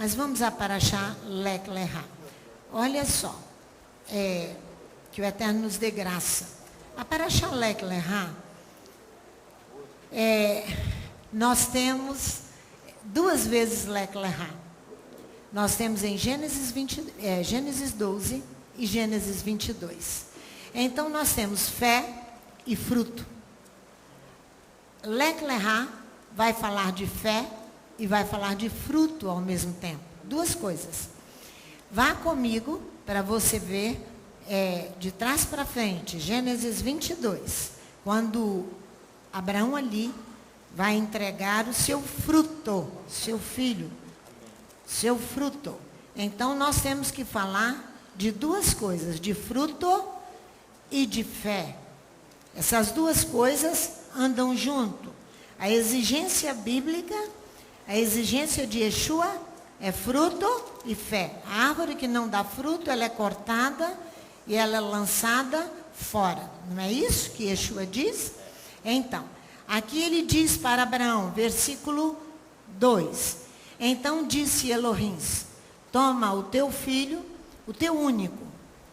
Mas vamos a Parashá Lech Lechá. Olha só, que o Eterno nos dê graça. A Parashá Lech Lechá, nós temos duas vezes Lech Lechá. Nós temos em Gênesis 12 e Gênesis 22. Então, nós temos fé e fruto. Lech Lechá vai falar de fé e vai falar de fruto ao mesmo tempo. Duas coisas. Vá comigo para você ver de trás para frente, Gênesis 22. Quando Abraão ali vai entregar o seu fruto, seu filho, seu fruto. Então, nós temos que falar de duas coisas, de fruto e de fé. Essas duas coisas andam junto. A exigência bíblica, a exigência de Yeshua é fruto e fé. A árvore que não dá fruto, ela é cortada e ela é lançada fora. Não é isso que Yeshua diz? Então, aqui ele diz para Abraão, versículo 2. Então disse Elohim, toma o teu filho, o teu único,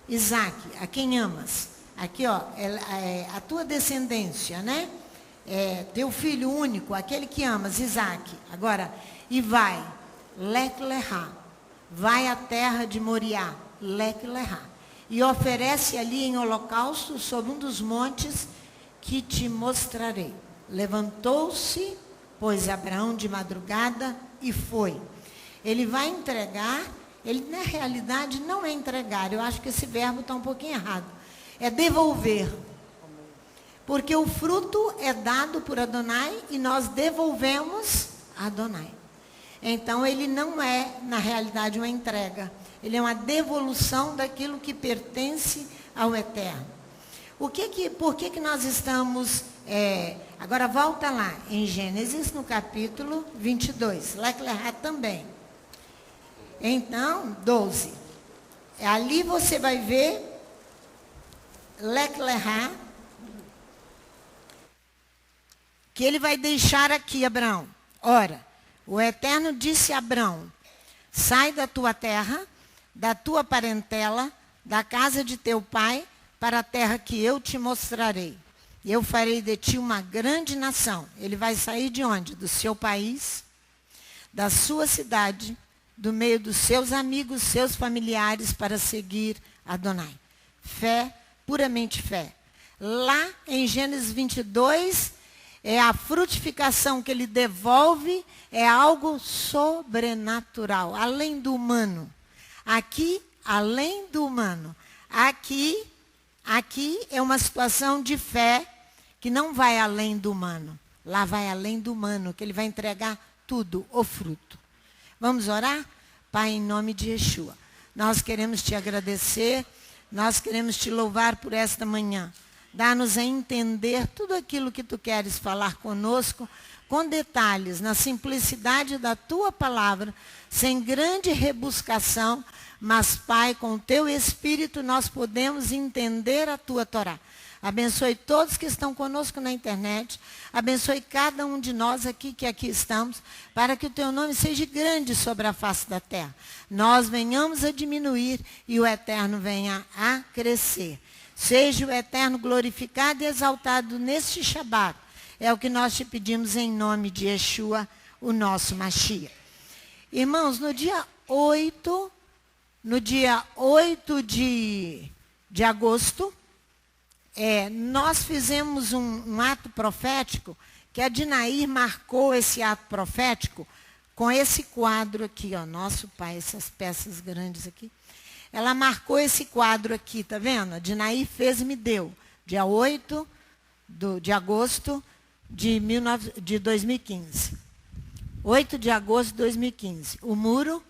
Isaque, a quem amas. Aqui, ó, a tua descendência, né? Teu filho único, aquele que amas, Isaque. Agora, e vai, Lech Lechá, vai à terra de Moriá, Lech Lechá, e oferece ali em holocausto sobre um dos montes que te mostrarei. Levantou-se, pois Abraão de madrugada e foi. Ele vai entregar, ele na realidade não é entregar, eu acho que esse verbo está um pouquinho errado. É devolver. Porque o fruto é dado por Adonai e nós devolvemos a Adonai. Então, ele não é, na realidade, uma entrega. Ele é uma devolução daquilo que pertence ao Eterno. Por que nós estamos... agora, volta lá, em Gênesis, no capítulo 22. Lech Lechá também. Então, 12. Ali você vai ver Lech Lechá, que ele vai deixar aqui, Abraão. Ora, o Eterno disse a Abraão, sai da tua terra, da tua parentela, da casa de teu pai, para a terra que eu te mostrarei. Eu farei de ti uma grande nação. Ele vai sair de onde? Do seu país, da sua cidade, do meio dos seus amigos, seus familiares, para seguir Adonai. Fé, puramente fé. Lá em Gênesis 22, a frutificação que ele devolve, é algo sobrenatural, além do humano. Aqui, além do humano. Aqui é uma situação de fé que não vai além do humano. Lá vai além do humano, que ele vai entregar tudo, o fruto. Vamos orar? Pai, em nome de Yeshua, nós queremos te agradecer, nós queremos te louvar por esta manhã. Dá-nos a entender tudo aquilo que tu queres falar conosco, com detalhes, na simplicidade da tua palavra, sem grande rebuscação, mas, Pai, com o teu Espírito nós podemos entender a tua Torá. Abençoe todos que estão conosco na internet, abençoe cada um de nós aqui que aqui estamos, para que o teu nome seja grande sobre a face da terra. Nós venhamos a diminuir e o Eterno venha a crescer. Seja o Eterno glorificado e exaltado neste Shabat. É o que nós te pedimos em nome de Yeshua, o nosso Mashiach. Irmãos, no dia 8 de agosto, nós fizemos um ato profético, que a Dinair marcou esse ato profético com esse quadro aqui, ó, nosso Pai, essas peças grandes aqui. Ela marcou esse quadro aqui, tá vendo? A Dinair fez e me deu, dia 8 de agosto de 2015. 8 de agosto de 2015. O muro,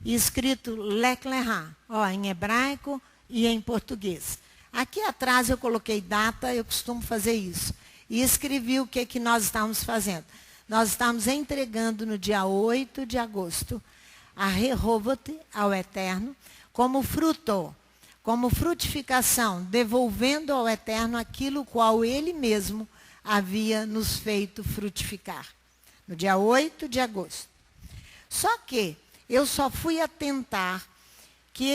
escrito Lech Lechá, ó, em hebraico e em português. Aqui atrás eu coloquei data, eu costumo fazer isso. E escrevi o que nós estávamos fazendo. Nós estávamos entregando no dia 8 de agosto a Rehovot ao Eterno, como fruto, como frutificação, devolvendo ao Eterno aquilo qual Ele mesmo havia nos feito frutificar. No dia 8 de agosto. Só que eu só fui atentar que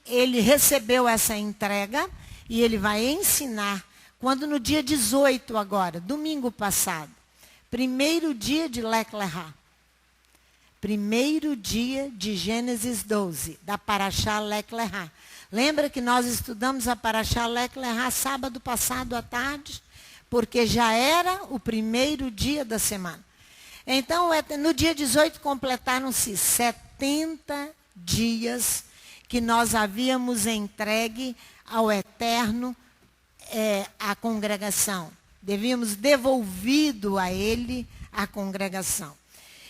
ele recebeu essa entrega e ele vai ensinar quando no dia 18 agora, domingo passado, primeiro dia de Lech Lechá, primeiro dia de Gênesis 12, da Parashá Lech Lechá. Lembra que nós estudamos a Parashá Lech Lechá sábado passado à tarde? Porque já era o primeiro dia da semana. Então, no dia 18, completaram-se 70 dias que nós havíamos entregue ao Eterno a congregação. Devíamos devolvido a ele a congregação.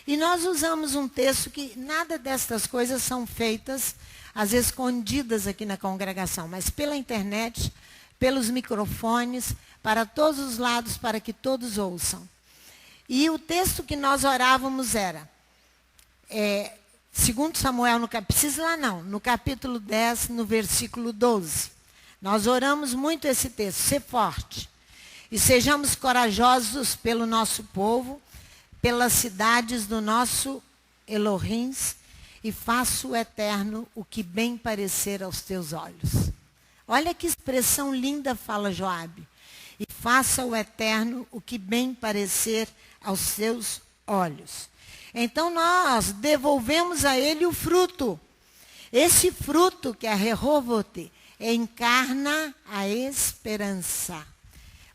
E nós usamos um texto que nada destas coisas são feitas, às vezes escondidas aqui na congregação, mas pela internet, pelos microfones, para todos os lados, para que todos ouçam. E o texto que nós orávamos era, segundo Samuel, no capítulo 10, no versículo 12. Nós oramos muito esse texto, ser forte. E sejamos corajosos pelo nosso povo, pelas cidades do nosso Elohim, e faça o Eterno o que bem parecer aos teus olhos. Olha que expressão linda fala Joabe. E faça o Eterno o que bem parecer aos seus olhos. Então nós devolvemos a ele o fruto. Esse fruto que é a Rehobote encarna a esperança.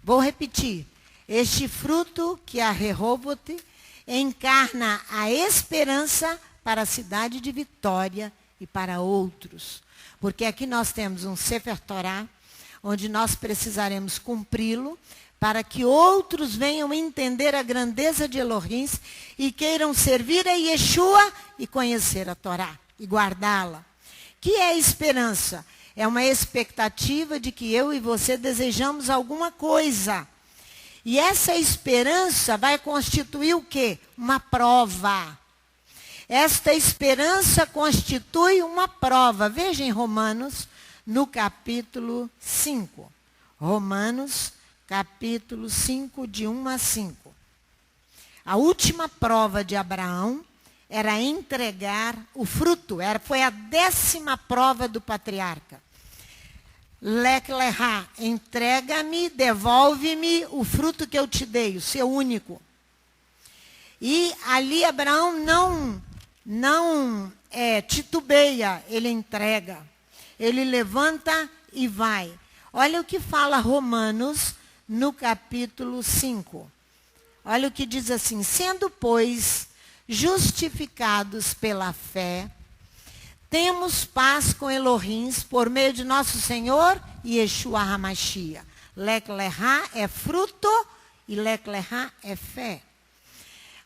Vou repetir. Este fruto que é a Rehobote encarna a esperança para a cidade de Vitória e para outros. Porque aqui nós temos um Sefer Torá, onde nós precisaremos cumpri-lo, para que outros venham entender a grandeza de Elohim e queiram servir a Yeshua e conhecer a Torá e guardá-la. Que é esperança? É uma expectativa de que eu e você desejamos alguma coisa. E essa esperança vai constituir o quê? Uma prova. Esta esperança constitui uma prova. Veja em Romanos, no capítulo 5. Romanos, capítulo 5, de 1 a 5. A última prova de Abraão era entregar o fruto. Foi a 10ª prova do patriarca. Lech Lechá, entrega-me, devolve-me o fruto que eu te dei, o seu único. E ali Abraão não titubeia, ele entrega. Ele levanta e vai. Olha o que fala Romanos no capítulo 5. Olha o que diz assim: sendo, pois, justificados pela fé, temos paz com Elohim por meio de nosso Senhor Yeshua HaMashiach. Lech Lechá é fruto e Lech Lechá é fé.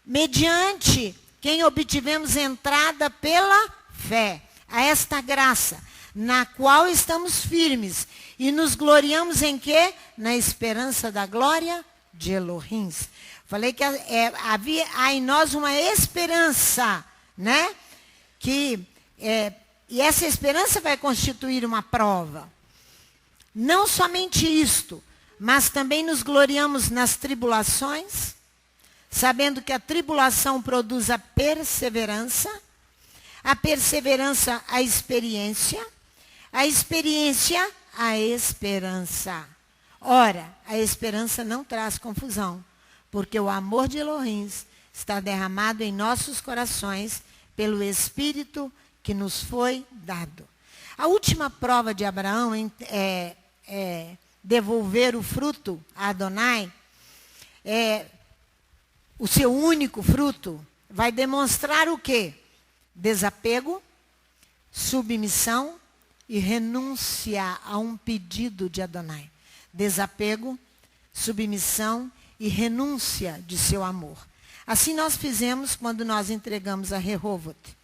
Mediante quem obtivemos entrada pela fé a esta graça, na qual estamos firmes e nos gloriamos em quê? Na esperança da glória de Elohim. Falei que há em nós uma esperança, né? E essa esperança vai constituir uma prova. Não somente isto, mas também nos gloriamos nas tribulações, sabendo que a tribulação produz a perseverança a experiência a esperança. Ora, a esperança não traz confusão, porque o amor de Elohim está derramado em nossos corações pelo Espírito que nos foi dado. A última prova de Abraão é devolver o fruto a Adonai, o seu único fruto, vai demonstrar o quê? Desapego, submissão e renúncia a um pedido de Adonai. Desapego, submissão e renúncia de seu amor. Assim nós fizemos quando nós entregamos a Rehobote.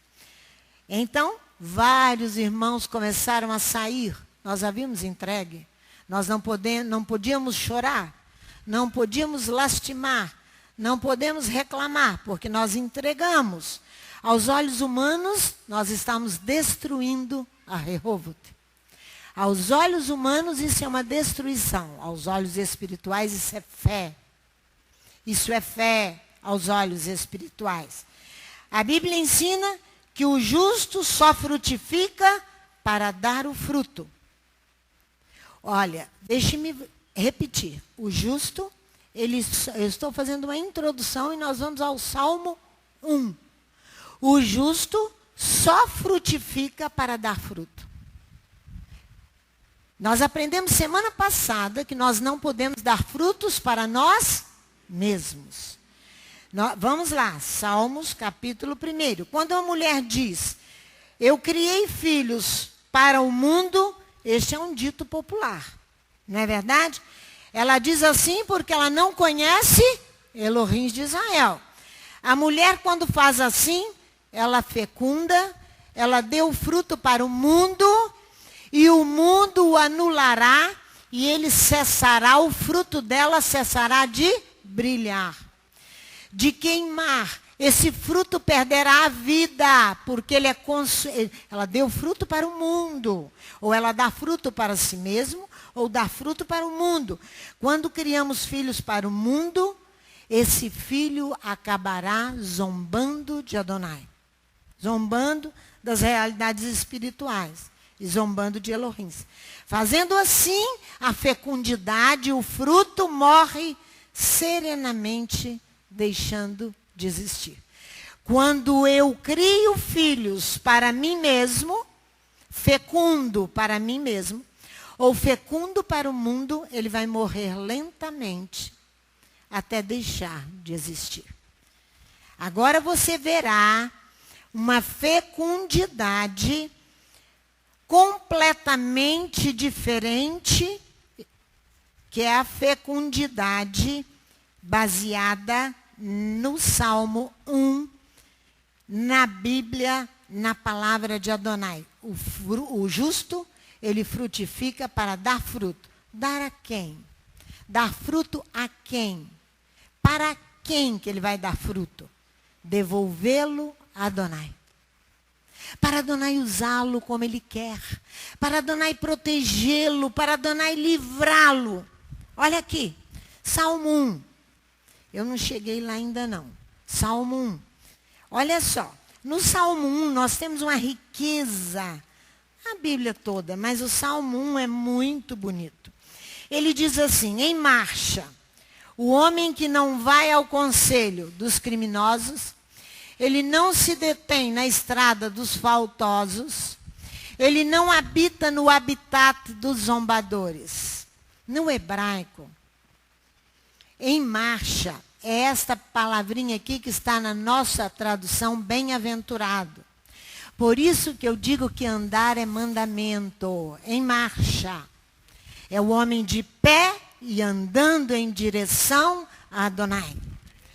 Então, vários irmãos começaram a sair. Nós havíamos entregue. Nós não podíamos chorar, não podíamos lastimar, não podemos reclamar, porque nós entregamos. Aos olhos humanos, nós estamos destruindo a Rehobote. Aos olhos humanos, isso é uma destruição. Aos olhos espirituais, isso é fé. Isso é fé aos olhos espirituais. A Bíblia ensina que o justo só frutifica para dar o fruto. Olha, deixe-me repetir. O justo, eu estou fazendo uma introdução e nós vamos ao Salmo 1. O justo só frutifica para dar fruto. Nós aprendemos semana passada que nós não podemos dar frutos para nós mesmos. Vamos lá, Salmos capítulo 1. Quando a mulher diz, eu criei filhos para o mundo, este é um dito popular, não é verdade? Ela diz assim porque ela não conhece Elohim de Israel. A mulher, quando faz assim, ela fecunda, ela deu fruto para o mundo, e o mundo o anulará, e ele cessará, o fruto dela cessará de brilhar, de queimar. Esse fruto perderá a vida, porque ela deu fruto para o mundo. Ou ela dá fruto para si mesmo, ou dá fruto para o mundo. Quando criamos filhos para o mundo, esse filho acabará zombando de Adonai. Zombando das realidades espirituais. E zombando de Elohim. Fazendo assim, a fecundidade, o fruto morre serenamente, deixando de existir. Quando eu crio filhos para mim mesmo, fecundo para mim mesmo, ou fecundo para o mundo, ele vai morrer lentamente, até deixar de existir. Agora você verá uma fecundidade completamente diferente, que é a fecundidade baseada no Salmo 1, na Bíblia, na palavra de Adonai. O justo, ele frutifica para dar fruto. Dar a quem? Dar fruto a quem? Para quem que ele vai dar fruto? Devolvê-lo a Adonai. Para Adonai usá-lo como ele quer. Para Adonai protegê-lo. Para Adonai livrá-lo. Olha aqui, Salmo 1. Eu não cheguei lá ainda não. Salmo 1. Olha só. No Salmo 1 nós temos uma riqueza. A Bíblia toda, mas o Salmo 1 é muito bonito. Ele diz assim, em marcha, o homem que não vai ao conselho dos criminosos, ele não se detém na estrada dos faltosos, ele não habita no habitat dos zombadores. No hebraico, em marcha, é esta palavrinha aqui que está na nossa tradução, bem-aventurado. Por isso que eu digo que andar é mandamento, em marcha. É o homem de pé e andando em direção a Adonai.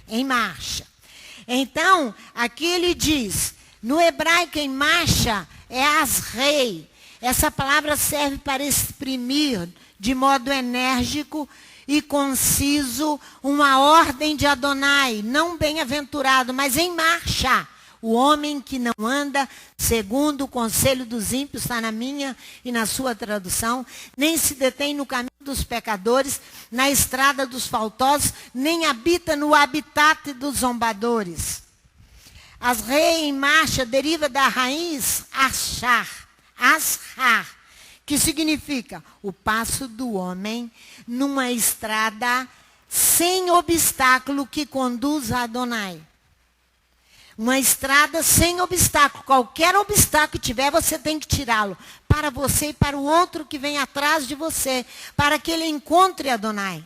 Em marcha. Então, aqui ele diz, no hebraico em marcha é as-rei. Essa palavra serve para exprimir de modo enérgico e conciso uma ordem de Adonai, não bem-aventurado, mas em marcha. O homem que não anda segundo o conselho dos ímpios, está na minha e na sua tradução, nem se detém no caminho dos pecadores, na estrada dos faltosos, nem habita no habitat dos zombadores. As rei em marcha deriva da raiz ashar, que significa o passo do homem numa estrada sem obstáculo que conduz a Adonai. Uma estrada sem obstáculo. Qualquer obstáculo que tiver, você tem que tirá-lo. Para você e para o outro que vem atrás de você. Para que ele encontre Adonai.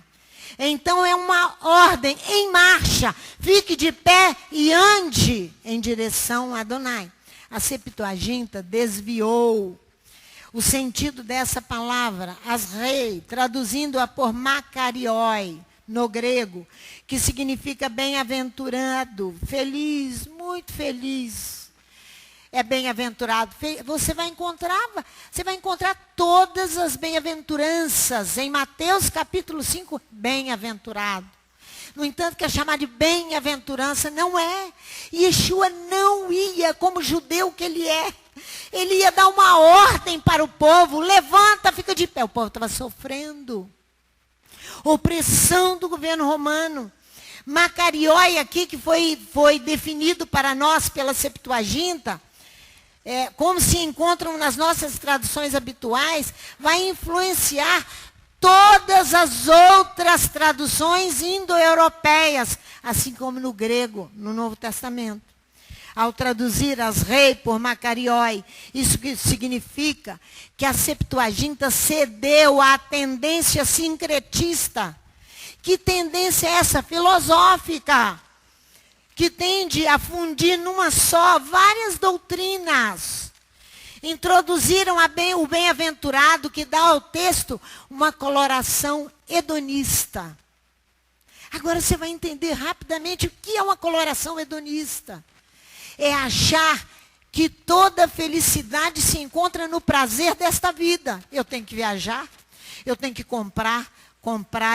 Então é uma ordem em marcha. Fique de pé e ande em direção a Adonai. A Septuaginta desviou o sentido dessa palavra, as-rei, traduzindo-a por makarioi, no grego, que significa bem-aventurado, feliz, muito feliz. É bem-aventurado. Você vai encontrar todas as bem-aventuranças em Mateus capítulo 5, bem-aventurado. No entanto, que é chamado de bem-aventurança, não é. Yeshua não ia, como judeu que ele é, ele ia dar uma ordem para o povo, levanta, fica de pé. O povo estava sofrendo. Opressão do governo romano. Makarioi aqui, que foi definido para nós pela Septuaginta, como se encontram nas nossas traduções habituais, vai influenciar todas as outras traduções indo-europeias, assim como no grego, no Novo Testamento. Ao traduzir as rei por Macarioi, isso que significa que a Septuaginta cedeu à tendência sincretista. Que tendência é essa? Filosófica, que tende a fundir numa só várias doutrinas. Introduziram o bem-aventurado, que dá ao texto uma coloração hedonista. Agora você vai entender rapidamente o que é uma coloração hedonista. É achar que toda felicidade se encontra no prazer desta vida. Eu tenho que viajar, eu tenho que comprar,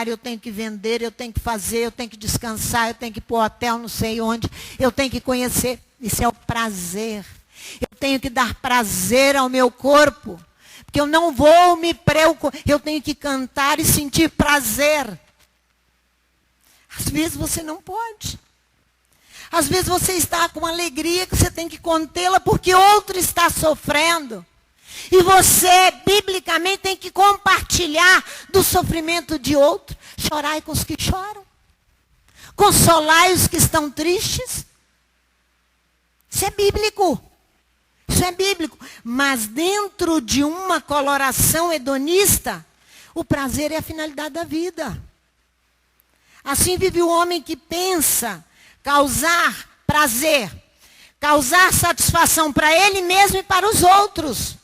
eu tenho que vender, eu tenho que fazer, eu tenho que descansar, eu tenho que ir para o hotel, não sei onde, eu tenho que conhecer. Isso é o prazer. Eu tenho que dar prazer ao meu corpo, porque eu não vou me preocupar, eu tenho que cantar e sentir prazer. Às vezes você não pode. Às vezes você está com alegria que você tem que contê-la porque outro está sofrendo. E você, biblicamente, tem que compartilhar do sofrimento de outro. Chorai com os que choram. Consolai os que estão tristes. Isso é bíblico. Isso é bíblico. Mas dentro de uma coloração hedonista, o prazer é a finalidade da vida. Assim vive o homem que pensa causar prazer, causar satisfação para ele mesmo e para os outros.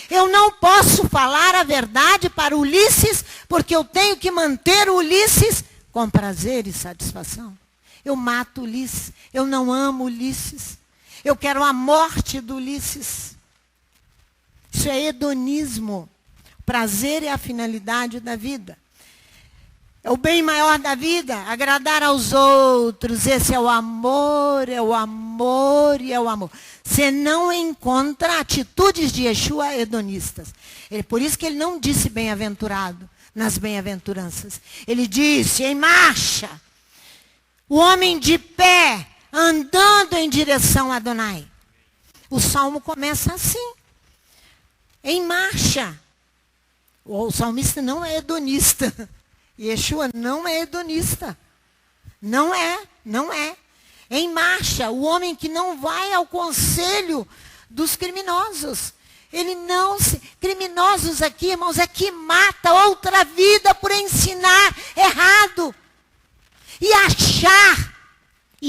Eu não posso falar a verdade para Ulisses, porque eu tenho que manter o Ulisses com prazer e satisfação. Eu mato Ulisses, eu não amo Ulisses, eu quero a morte do Ulisses. Isso é hedonismo. O prazer é a finalidade da vida. É o bem maior da vida, agradar aos outros. Esse é o amor, é o amor e é o amor. Você não encontra atitudes de Yeshua hedonistas. Por isso que ele não disse bem-aventurado nas bem-aventuranças. Ele disse em marcha. O homem de pé, andando em direção a Adonai. O salmo começa assim. Em marcha. O salmista não é hedonista. Yeshua não é hedonista. Não é. Em marcha, o homem que não vai ao conselho dos criminosos. Ele não se... Criminosos aqui, irmãos, é que mata outra vida por ensinar errado. E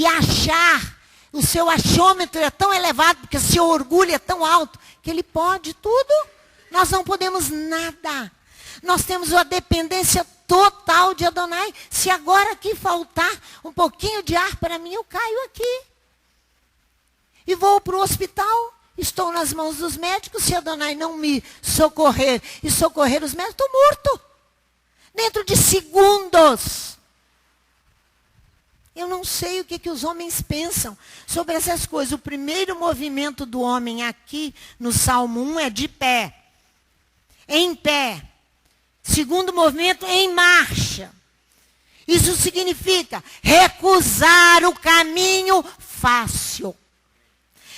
achar, o seu achômetro é tão elevado, porque o seu orgulho é tão alto, que ele pode tudo. Nós não podemos nada. Nós temos uma dependência total de Adonai. Se agora aqui faltar um pouquinho de ar para mim, eu caio aqui. E vou para o hospital. Estou nas mãos dos médicos. Se Adonai não me socorrer e socorrer os médicos, estou morto. Dentro de segundos. Eu não sei o que os homens pensam sobre essas coisas. O primeiro movimento do homem aqui no Salmo 1 é de pé. Em pé. Segundo movimento, em marcha. Isso significa recusar o caminho fácil.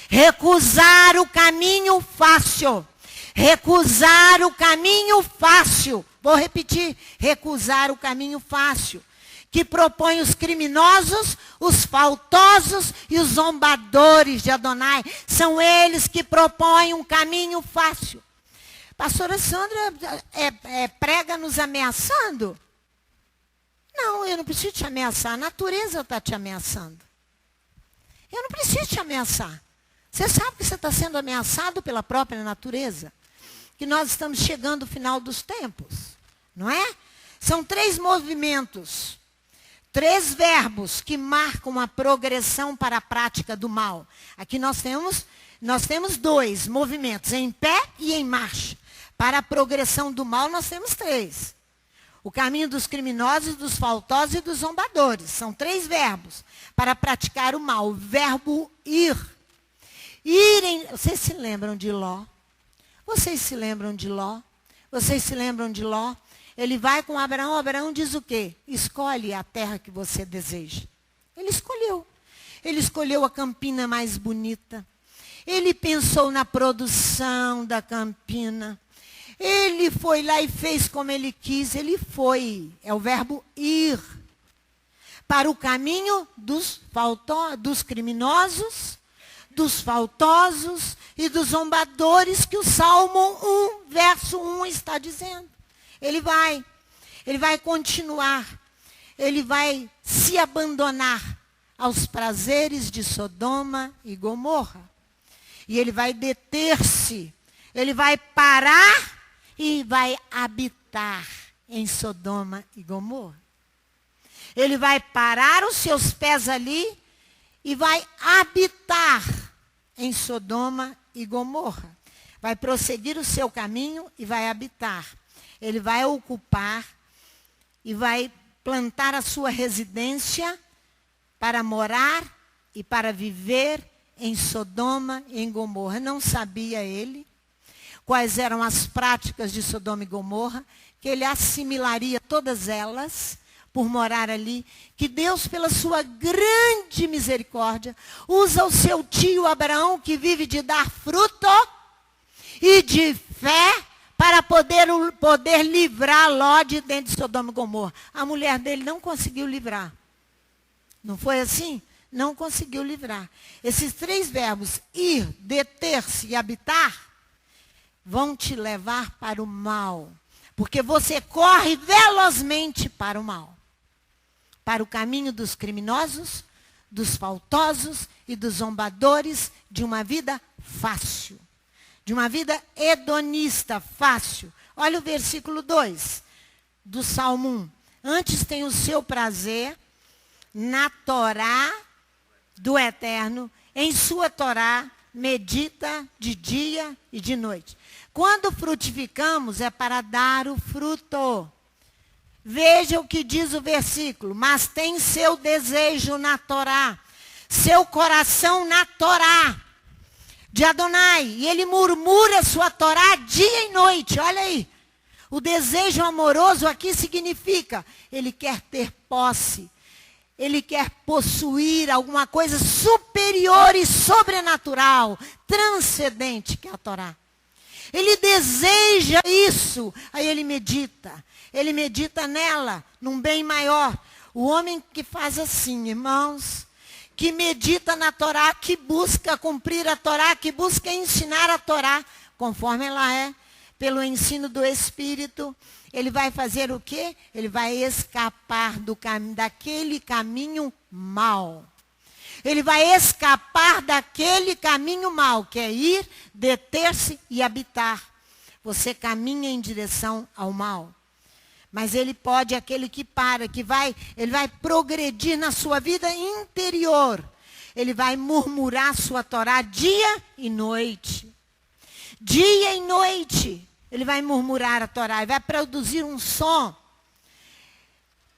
Recusar o caminho fácil. Recusar o caminho fácil. Vou repetir. Recusar o caminho fácil. Que propõe os criminosos, os faltosos e os zombadores de Adonai. São eles que propõem um caminho fácil. Pastora Sandra prega nos ameaçando? Não, eu não preciso te ameaçar. A natureza está te ameaçando. Eu não preciso te ameaçar. Você sabe que você está sendo ameaçado pela própria natureza? Que nós estamos chegando ao final dos tempos. Não é? São 3 movimentos. 3 verbos que marcam a progressão para a prática do mal. Aqui nós temos 2 movimentos, em pé e em marcha. Para a progressão do mal, nós temos 3. O caminho dos criminosos, dos faltosos e dos zombadores. São 3 verbos para praticar o mal. O verbo ir. Vocês se lembram de Ló? Vocês se lembram de Ló? Vocês se lembram de Ló? Ele vai com Abraão. Abraão diz o quê? Escolhe a terra que você deseja. Ele escolheu. Ele escolheu a campina mais bonita. Ele pensou na produção da Campina. Ele foi lá e fez como ele quis. Ele foi. É o verbo ir. Para o caminho dos criminosos, dos faltosos e dos zombadores que o Salmo 1, verso 1 está dizendo. Ele vai continuar, ele vai se abandonar aos prazeres de Sodoma e Gomorra. E ele vai deter-se, ele vai parar e vai habitar em Sodoma e Gomorra. Ele vai parar os seus pés ali e vai habitar em Sodoma e Gomorra. Vai prosseguir o seu caminho e vai habitar. Ele vai ocupar e vai plantar a sua residência para morar e para viver em Sodoma e em Gomorra. Não sabia ele quais eram as práticas de Sodoma e Gomorra, que ele assimilaria todas elas por morar ali, que Deus, pela sua grande misericórdia, usa o seu tio Abraão, que vive de dar fruto e de fé, para poder livrar Ló de dentro de Sodoma e Gomorra. A mulher dele não conseguiu livrar. Não foi assim? Não conseguiu livrar. Esses 3 verbos, ir, deter-se e habitar, vão te levar para o mal. Porque você corre velozmente para o mal. Para o caminho dos criminosos, dos faltosos e dos zombadores de uma vida fácil. De uma vida hedonista, fácil. Olha o versículo 2 do Salmo 1. Antes tem o seu prazer na Torá do Eterno, em sua Torá medita de dia e de noite. Quando frutificamos é para dar o fruto. Veja o que diz o versículo. Mas tem seu desejo na Torá, seu coração na Torá de Adonai. E ele murmura sua Torá dia e noite. Olha aí. O desejo amoroso aqui significa, ele quer ter posse. Ele quer possuir alguma coisa superior e sobrenatural, transcendente, que é a Torá. Ele deseja isso, aí ele medita. Ele medita nela, num bem maior. O homem que faz assim, irmãos, que medita na Torá, que busca cumprir a Torá, que busca ensinar a Torá, conforme ela é, pelo ensino do Espírito, ele vai fazer o quê? Ele vai escapar daquele caminho mau. Ele vai escapar daquele caminho mau, que é ir, deter-se e habitar. Você caminha em direção ao mal. Mas ele pode, aquele que para, ele vai progredir na sua vida interior. Ele vai murmurar sua Torá dia e noite. Dia e noite. Ele vai murmurar a Torá e vai produzir um som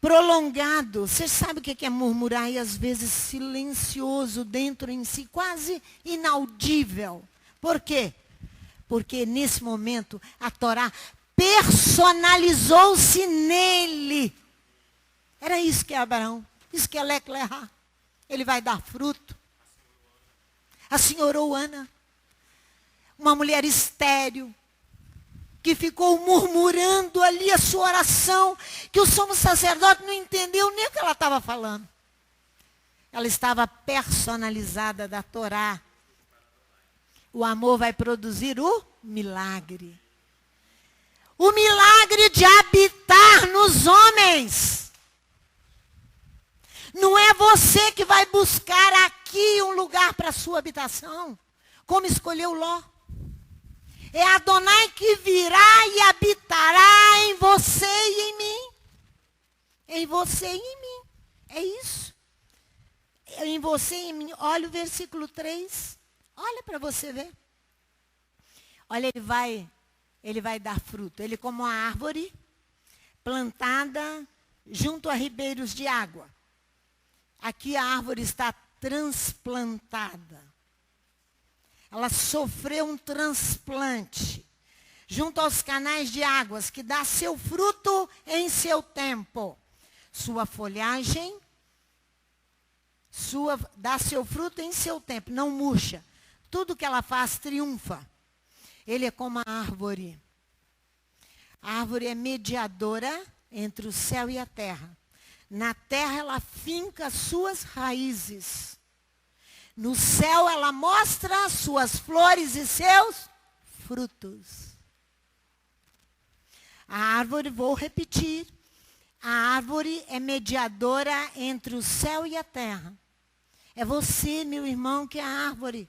prolongado. Você sabe o que é murmurar? E às vezes silencioso dentro em si, quase inaudível. Por quê? Porque nesse momento a Torá personalizou-se nele. Era isso que é Abraão. Isso que é Leclerá. Ele vai dar fruto. A senhorou Ana, uma mulher estéril, que ficou murmurando ali a sua oração, que o sumo sacerdote não entendeu nem o que ela estava falando. Ela estava personalizada da Torá. O amor vai produzir o milagre. O milagre de habitar nos homens. Não é você que vai buscar aqui um lugar para a sua habitação, como escolheu Ló. É Adonai que virá e habitará em você e em mim. Em você e em mim. É isso. Em você e em mim. Olha o versículo 3. Olha para você ver. Olha, ele vai dar fruto. Ele como uma árvore plantada junto a ribeiros de água. Aqui a árvore está transplantada. Ela sofreu um transplante junto aos canais de águas, que dá seu fruto em seu tempo. Sua folhagem dá seu fruto em seu tempo, não murcha. Tudo que ela faz triunfa. Ele é como a árvore. A árvore é mediadora entre o céu e a terra. Na terra ela finca suas raízes. No céu ela mostra suas flores e seus frutos. A árvore, vou repetir, a árvore é mediadora entre o céu e a terra. É você, meu irmão, que é a árvore,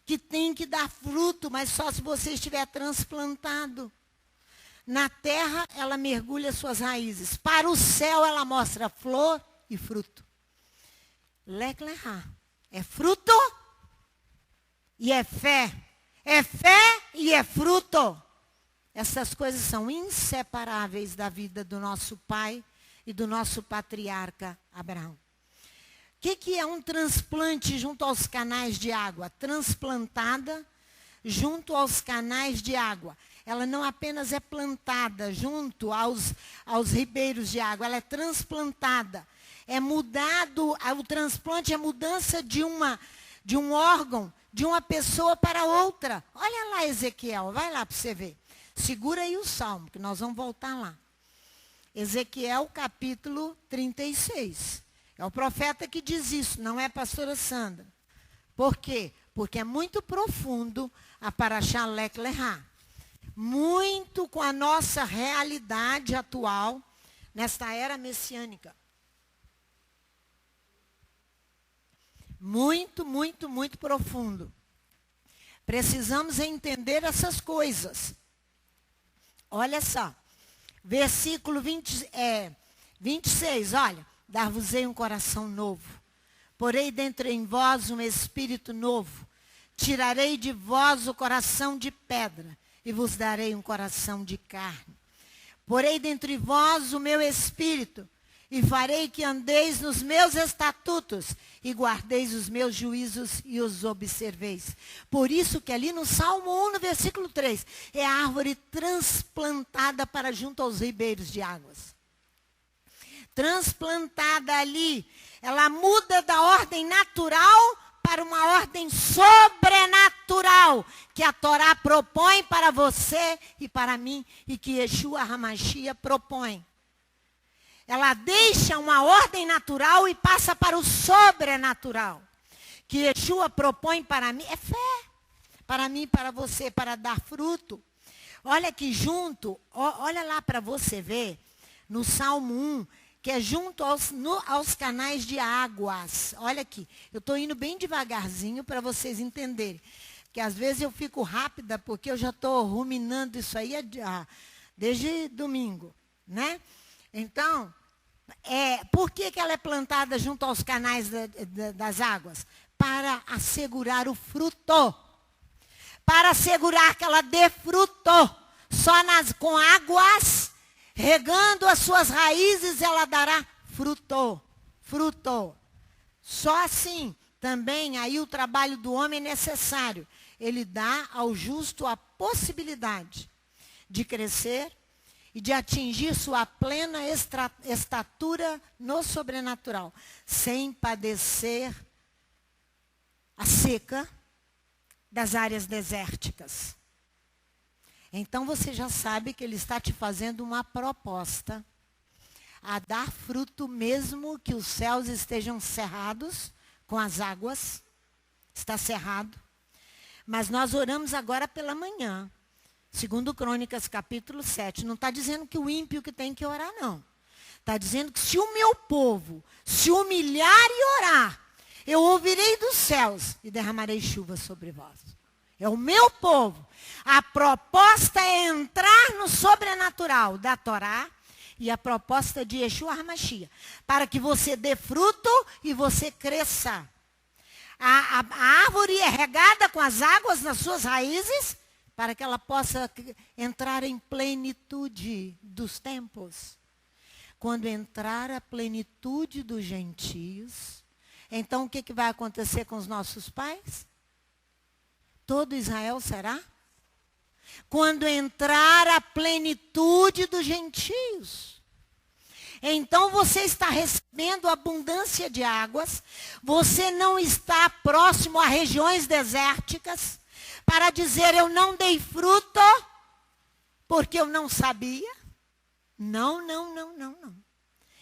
que tem que dar fruto, mas só se você estiver transplantado. Na terra, ela mergulha suas raízes. Para o céu, ela mostra flor e fruto. Lek lecha. É fruto e é fé. É fé e é fruto. Essas coisas são inseparáveis da vida do nosso pai e do nosso patriarca Abraão. O que é um transplante junto aos canais de água? Transplantada junto aos canais de água. Ela não apenas é plantada junto aos ribeiros de água, ela é transplantada. É mudado, o transplante é mudança de um órgão, de uma pessoa para outra. Olha lá, Ezequiel, vai lá para você ver. Segura aí o salmo, que nós vamos voltar lá. Ezequiel, capítulo 36. É o profeta que diz isso, não é a pastora Sandra. Por quê? Porque é muito profundo a Parashá Lek Lecha. Muito com a nossa realidade atual, nesta era messiânica. Muito, muito, muito profundo. Precisamos entender essas coisas. Olha só, versículo 26, olha. Dar-vos-ei um coração novo. Porei dentro em vós um espírito novo. Tirarei de vós o coração de pedra e vos darei um coração de carne. Porei dentro de vós o meu espírito e farei que andeis nos meus estatutos e guardeis os meus juízos e os observeis. Por isso que ali no Salmo 1, no versículo 3, é a árvore transplantada para junto aos ribeiros de águas. Transplantada ali, ela muda da ordem natural para uma ordem sobrenatural, que a Torá propõe para você e para mim, e que Yeshua HaMashiach propõe. Ela deixa uma ordem natural e passa para o sobrenatural, que Yeshua propõe para mim, é fé, para mim e para você, para dar fruto. Olha aqui junto, olha lá para você ver, no Salmo 1, que é junto aos canais de águas. Olha aqui, eu estou indo bem devagarzinho para vocês entenderem. Que às vezes eu fico rápida, porque eu já estou ruminando isso aí desde domingo, né? Então, por que ela é plantada junto aos canais das águas? Para assegurar o fruto. Para assegurar que ela dê fruto. Só com águas, regando as suas raízes, ela dará fruto. Fruto. Só assim, também, aí o trabalho do homem é necessário. Ele dá ao justo a possibilidade de crescer e de atingir sua plena estatura no sobrenatural, sem padecer a seca das áreas desérticas. Então você já sabe que ele está te fazendo uma proposta a dar fruto mesmo que os céus estejam cerrados com as águas. Está cerrado. Mas nós oramos agora pela manhã. Segundo Crônicas, capítulo 7. Não está dizendo que o ímpio que tem que orar, não. Está dizendo que se o meu povo se humilhar e orar, eu ouvirei dos céus e derramarei chuva sobre vós. É o meu povo. A proposta é entrar no sobrenatural da Torá e a proposta de Yeshua HaMashiach, para que você dê fruto e você cresça. A árvore é regada com as águas nas suas raízes, para que ela possa entrar em plenitude dos tempos. Quando entrar a plenitude dos gentios, então o que vai acontecer com os nossos pais? Todo Israel será? Quando entrar a plenitude dos gentios. Então você está recebendo abundância de águas, você não está próximo a regiões desérticas, para dizer eu não dei fruto, porque eu não sabia. Não.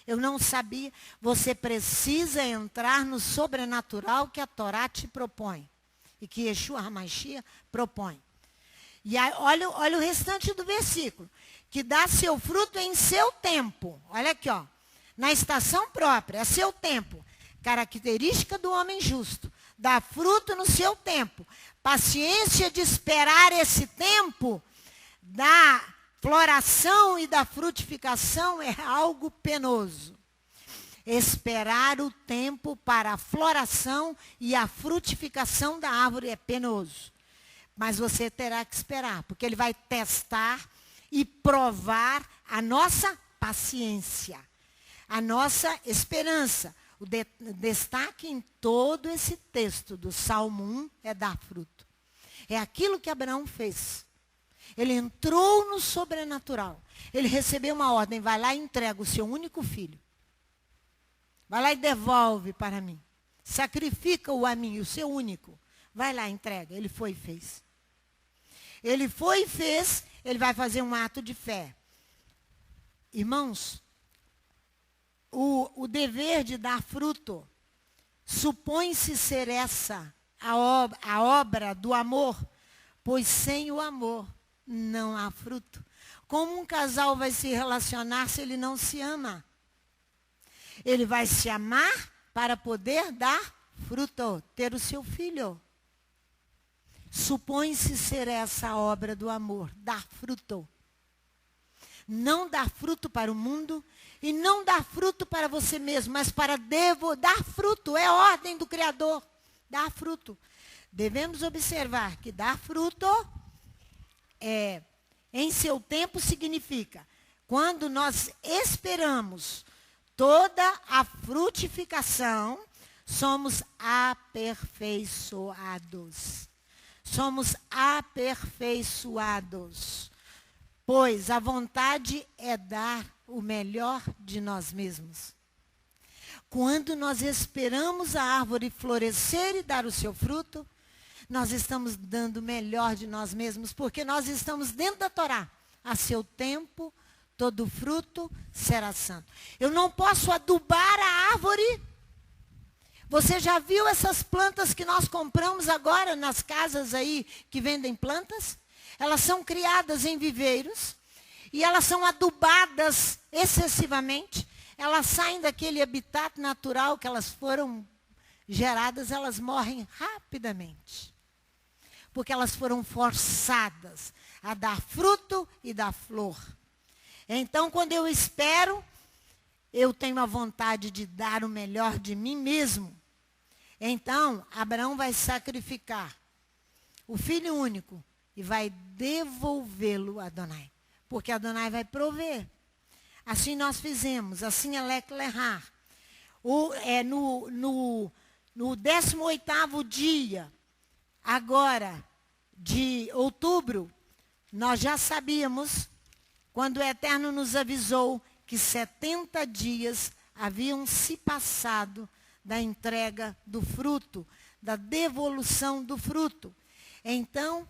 Eu não sabia. Você precisa entrar no sobrenatural que a Torá te propõe. E que Yeshua HaMashiach propõe. E aí, olha o restante do versículo. Que dá seu fruto em seu tempo. Olha aqui, ó. Na estação própria, é seu tempo. Característica do homem justo. Dá fruto no seu tempo. Paciência de esperar esse tempo da floração e da frutificação é algo penoso. Esperar o tempo para a floração e a frutificação da árvore é penoso. Mas você terá que esperar, porque ele vai testar e provar a nossa paciência, a nossa esperança. O destaque em todo esse texto do Salmo 1 é dar fruto. É aquilo que Abraão fez. Ele entrou no sobrenatural. Ele recebeu uma ordem, vai lá e entrega o seu único filho. Vai lá e devolve para mim. Sacrifica-o a mim, o seu único. Vai lá, entrega. Ele foi e fez. Ele foi e fez, ele vai fazer um ato de fé. Irmãos, o dever de dar fruto supõe-se ser essa a obra do amor, pois sem o amor não há fruto. Como um casal vai se relacionar se ele não se ama? Ele vai se amar para poder dar fruto, ter o seu filho. Supõe-se ser essa a obra do amor, dar fruto. Não dar fruto para o mundo e não dar fruto para você mesmo, mas para dar fruto. É a ordem do Criador, dar fruto. Devemos observar que dar fruto em seu tempo significa, quando nós esperamos toda a frutificação, somos aperfeiçoados. Somos aperfeiçoados. Pois a vontade é dar o melhor de nós mesmos. Quando nós esperamos a árvore florescer e dar o seu fruto, nós estamos dando o melhor de nós mesmos, porque nós estamos dentro da Torá. A seu tempo, todo fruto será santo. Eu não posso adubar a árvore. Você já viu essas plantas que nós compramos agora nas casas aí que vendem plantas? Elas são criadas em viveiros e elas são adubadas excessivamente. Elas saem daquele habitat natural que elas foram geradas, elas morrem rapidamente. Porque elas foram forçadas a dar fruto e dar flor. Então, quando eu espero, eu tenho a vontade de dar o melhor de mim mesmo. Então, Abraão vai sacrificar o filho único e vai devolvê-lo a Adonai. Porque Adonai vai prover. Assim nós fizemos, assim é Lech Lechá. No 18º dia, agora, de outubro, nós já sabíamos, quando o Eterno nos avisou, que 70 dias haviam se passado da entrega do fruto, da devolução do fruto. Então,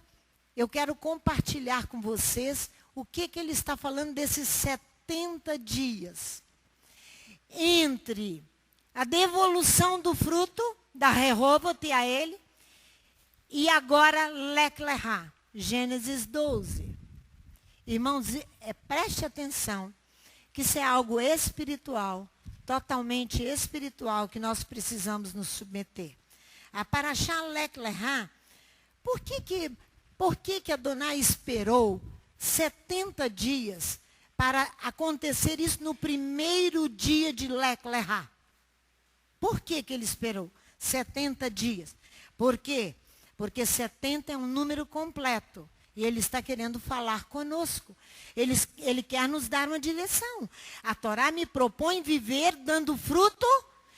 eu quero compartilhar com vocês o que ele está falando desses 70 dias. Entre a devolução do fruto, da Rehovot a ele, e agora Lech Lechá, Gênesis 12. Irmãos, preste atenção, que isso é algo espiritual, totalmente espiritual, que nós precisamos nos submeter. A Parashá Lech Lechá, por que Adonai esperou 70 dias para acontecer isso no primeiro dia de Lech Lechá? Por que ele esperou 70 dias? Por quê? Porque 70 é um número completo. E ele está querendo falar conosco. Ele quer nos dar uma direção. A Torá me propõe viver dando fruto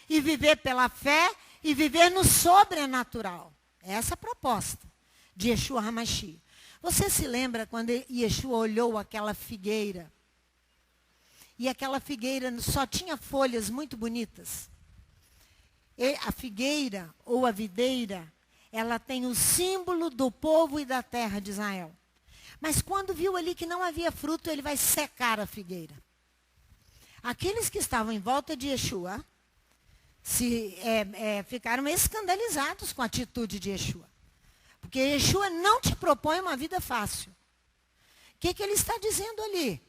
e viver pela fé e viver no sobrenatural. É essa a proposta de Yeshua HaMashiach. Você se lembra quando Yeshua olhou aquela figueira e aquela figueira só tinha folhas muito bonitas. E a figueira ou a videira, ela tem o símbolo do povo e da terra de Israel. Mas quando viu ali que não havia fruto, ele vai secar a figueira. Aqueles que estavam em volta de Yeshua ficaram escandalizados com a atitude de Yeshua. Porque Yeshua não te propõe uma vida fácil. O que ele está dizendo ali?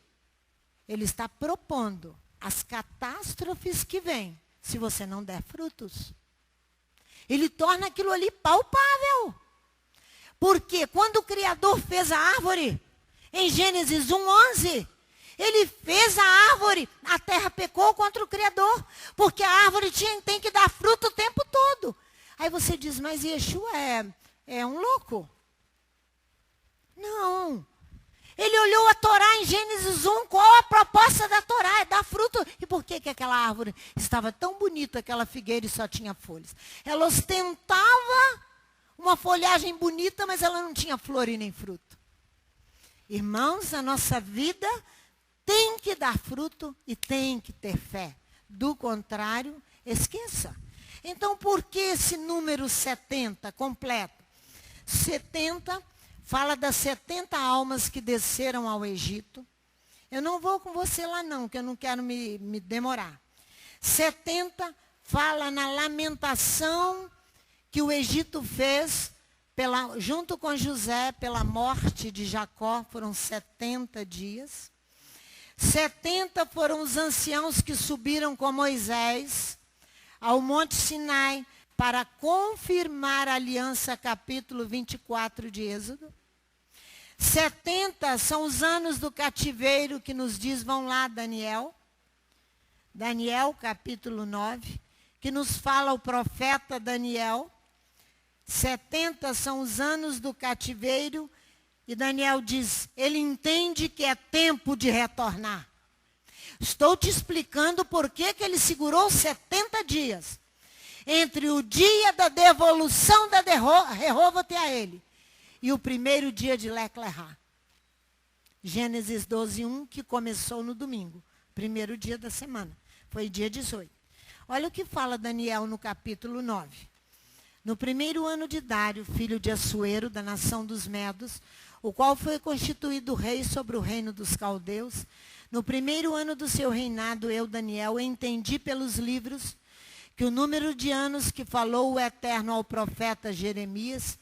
Ele está propondo as catástrofes que vêm se você não der frutos. Ele torna aquilo ali palpável. Porque quando o Criador fez a árvore, em Gênesis 1:11, ele fez a árvore, a terra pecou contra o Criador, porque a árvore tem que dar fruto o tempo todo. Aí você diz, mas Yeshua é um louco? Não. Ele olhou a Torá em Gênesis 1, qual a proposta da Torá? É dar fruto. E por que aquela árvore estava tão bonita, aquela figueira e só tinha folhas? Ela ostentava uma folhagem bonita, mas ela não tinha flor e nem fruto. Irmãos, a nossa vida tem que dar fruto e tem que ter fé. Do contrário, esqueça. Então, por que esse número 70 completo? 70 fala das 70 almas que desceram ao Egito. Eu não vou com você lá não, que eu não quero me demorar. 70 fala na lamentação que o Egito fez junto com José pela morte de Jacó. Foram 70 dias. 70 foram os anciãos que subiram com Moisés ao Monte Sinai para confirmar a aliança, capítulo 24 de Êxodo. 70 são os anos do cativeiro que nos diz, vão lá, Daniel. Daniel, capítulo 9, que nos fala o profeta Daniel. 70 são os anos do cativeiro. E Daniel diz, ele entende que é tempo de retornar. Estou te explicando por que ele segurou 70 dias. Entre o dia da devolução da Rehóvote a ele e o primeiro dia de Lec Lehá. Gênesis 12:1, que começou no domingo. Primeiro dia da semana. Foi dia 18. Olha o que fala Daniel no capítulo 9. No primeiro ano de Dário, filho de Assuero, da nação dos Medos, o qual foi constituído rei sobre o reino dos caldeus, no primeiro ano do seu reinado, eu, Daniel, entendi pelos livros que o número de anos que falou o Eterno ao profeta Jeremias,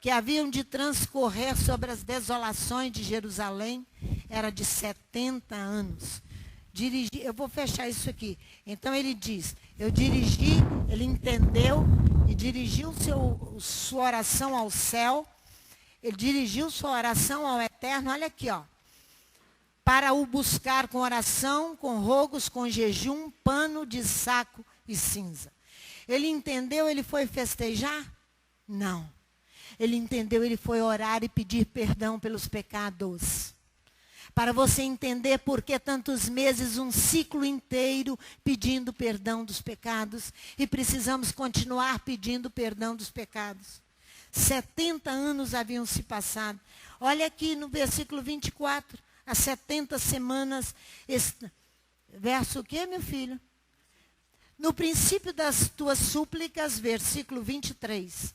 que haviam de transcorrer sobre as desolações de Jerusalém, era de 70 anos. Eu vou fechar isso aqui. Então ele diz, ele entendeu e dirigiu sua oração ao céu, ele dirigiu sua oração ao Eterno, olha aqui, ó, para o buscar com oração, com rogos, com jejum, pano de saco e cinza. Ele entendeu, ele foi festejar? Não. Ele entendeu, ele foi orar e pedir perdão pelos pecados. Para você entender por que tantos meses, um ciclo inteiro pedindo perdão dos pecados. E precisamos continuar pedindo perdão dos pecados. 70 anos haviam se passado. Olha aqui no versículo 24. As 70 semanas. Verso o quê, meu filho? No princípio das tuas súplicas, versículo 23.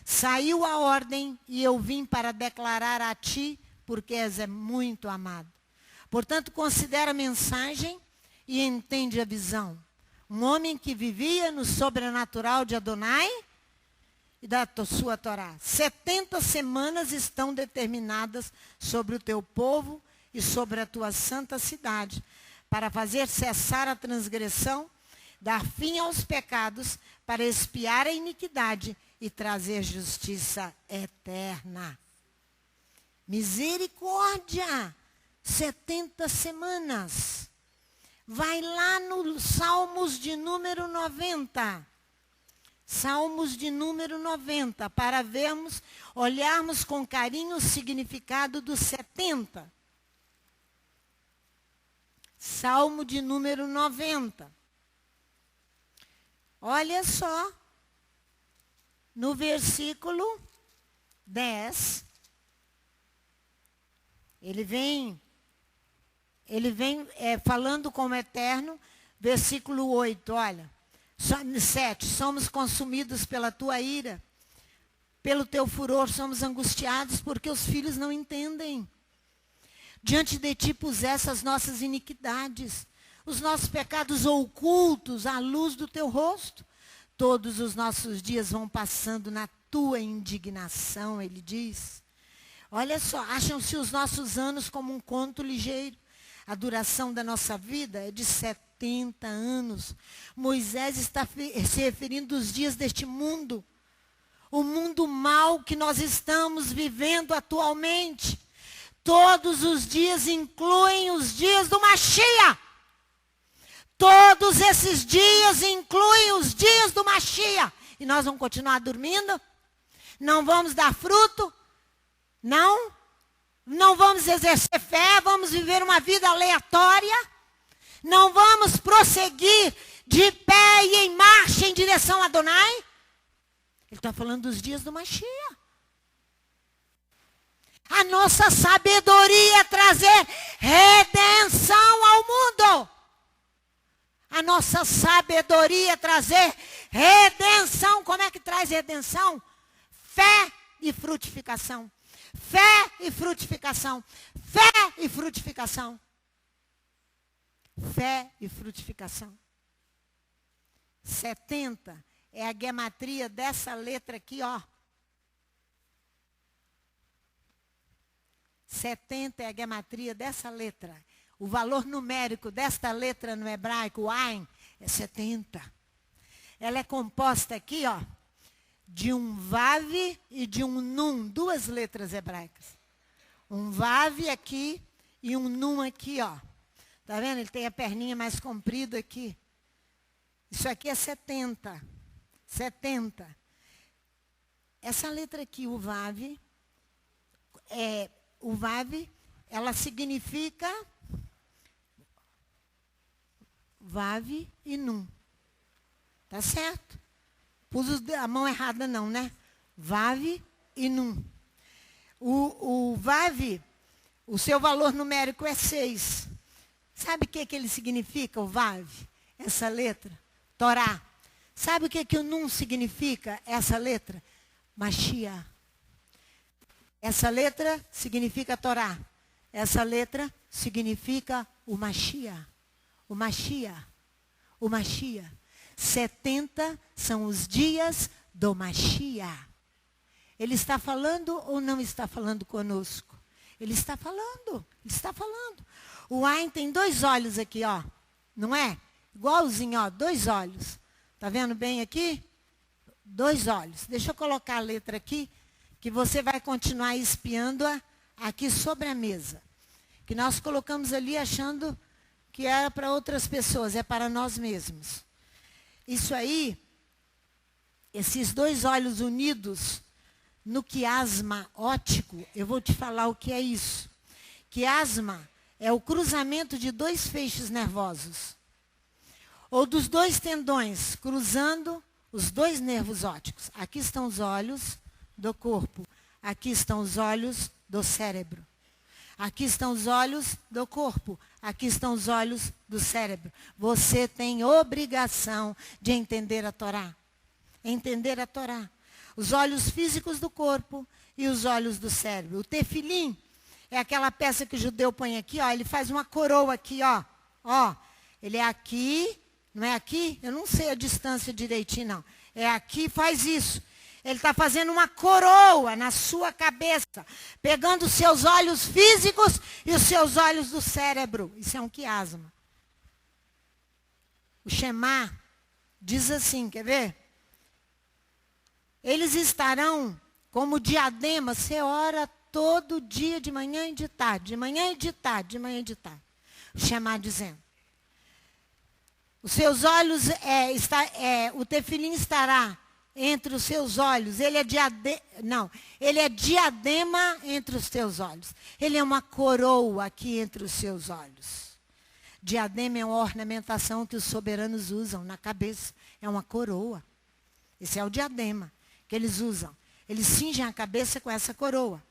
Saiu a ordem e eu vim para declarar a ti, porque és muito amado. Portanto, considera a mensagem e entende a visão. Um homem que vivia no sobrenatural de Adonai e da sua Torá. 70 semanas estão determinadas sobre o teu povo e sobre a tua santa cidade, para fazer cessar a transgressão, dar fim aos pecados, para expiar a iniquidade e trazer justiça eterna. Misericórdia! 70 semanas. Vai lá no Salmos de número 90. Salmos de número 90, para olharmos com carinho o significado dos 70. Salmo de número 90. Olha só, no versículo 10, ele vem ele vem falando como eterno, versículo 8, olha, 7, somos consumidos pela tua ira, pelo teu furor somos angustiados, porque os filhos não entendem. Diante de ti puseste as nossas iniquidades, os nossos pecados ocultos à luz do teu rosto. Todos os nossos dias vão passando na tua indignação, ele diz. Olha só, acham-se os nossos anos como um conto ligeiro. A duração da nossa vida é de 70 anos. Moisés está se referindo aos dias deste mundo. O mundo mau que nós estamos vivendo atualmente. Todos os dias incluem os dias do Mashiach. Todos esses dias incluem os dias do Mashiach. E nós vamos continuar dormindo? Não vamos dar fruto? Não? Não vamos exercer fé? Vamos viver uma vida aleatória? Não vamos prosseguir de pé e em marcha em direção a Adonai? Ele está falando dos dias do Mashiach. A nossa sabedoria é trazer redenção ao mundo. A nossa sabedoria é trazer redenção. Como é que traz redenção? Fé e frutificação. Fé e frutificação. Fé e frutificação. Fé e frutificação. 70 é a gematria dessa letra aqui, ó. 70 é a gematria dessa letra. O valor numérico desta letra no hebraico, Ain, é 70. Ela é composta aqui, ó, de um Vav e de um Nun, duas letras hebraicas. Um Vav aqui e um Nun aqui, ó. Tá vendo? Ele tem a perninha mais comprida aqui. Isso aqui é 70. 70. Essa letra aqui, o Vav, ela significa Vav e Nun. Tá certo? Pus a mão errada não, né? Vav e Nun. O Vav, o seu valor numérico é 6. Sabe o que ele significa, o Vav? Essa letra? Torá. Sabe o que o Nun significa, essa letra? Mashiach. Essa letra significa Torá. Essa letra significa o Mashiach. O Mashiach. O Mashiach. 70 são os dias do Mashiach. Ele está falando ou não está falando conosco? Ele está falando. Ele está falando. O Ain tem 2 olhos aqui, ó. Não é? Igualzinho, ó. 2 olhos. Tá vendo bem aqui? 2 olhos. Deixa eu colocar a letra aqui, que você vai continuar espiando-a aqui sobre a mesa. Que nós colocamos ali achando que era para outras pessoas, é para nós mesmos. Isso aí, esses 2 olhos unidos no quiasma óptico, eu vou te falar o que é isso. Quiasma é o cruzamento de 2 feixes nervosos. Ou dos 2 tendões, cruzando os 2 nervos ópticos. Aqui estão os olhos do corpo. Aqui estão os olhos do cérebro. Aqui estão os olhos do corpo. Aqui estão os olhos do cérebro. Você tem obrigação de entender a Torá. Entender a Torá. Os olhos físicos do corpo e os olhos do cérebro. O tefilim é aquela peça que o judeu põe aqui, ó. Ele faz uma coroa aqui, ó. Ó. Ele é aqui, não é aqui? Eu não sei a distância direitinho, não. É aqui, faz isso. Ele está fazendo uma coroa na sua cabeça, pegando os seus olhos físicos e os seus olhos do cérebro. Isso é um quiasma. O Shema diz assim, quer ver? Eles estarão como diadema, você ora todo dia, de manhã e de tarde, de manhã e de tarde, de manhã e de tarde. O Shema dizendo. Os seus olhos, o tefilim estará entre os seus olhos. Ele é diadema entre os teus olhos. Ele é uma coroa aqui entre os seus olhos. Diadema é uma ornamentação que os soberanos usam na cabeça. É uma coroa. Esse é o diadema que eles usam. Eles cingem a cabeça com essa coroa.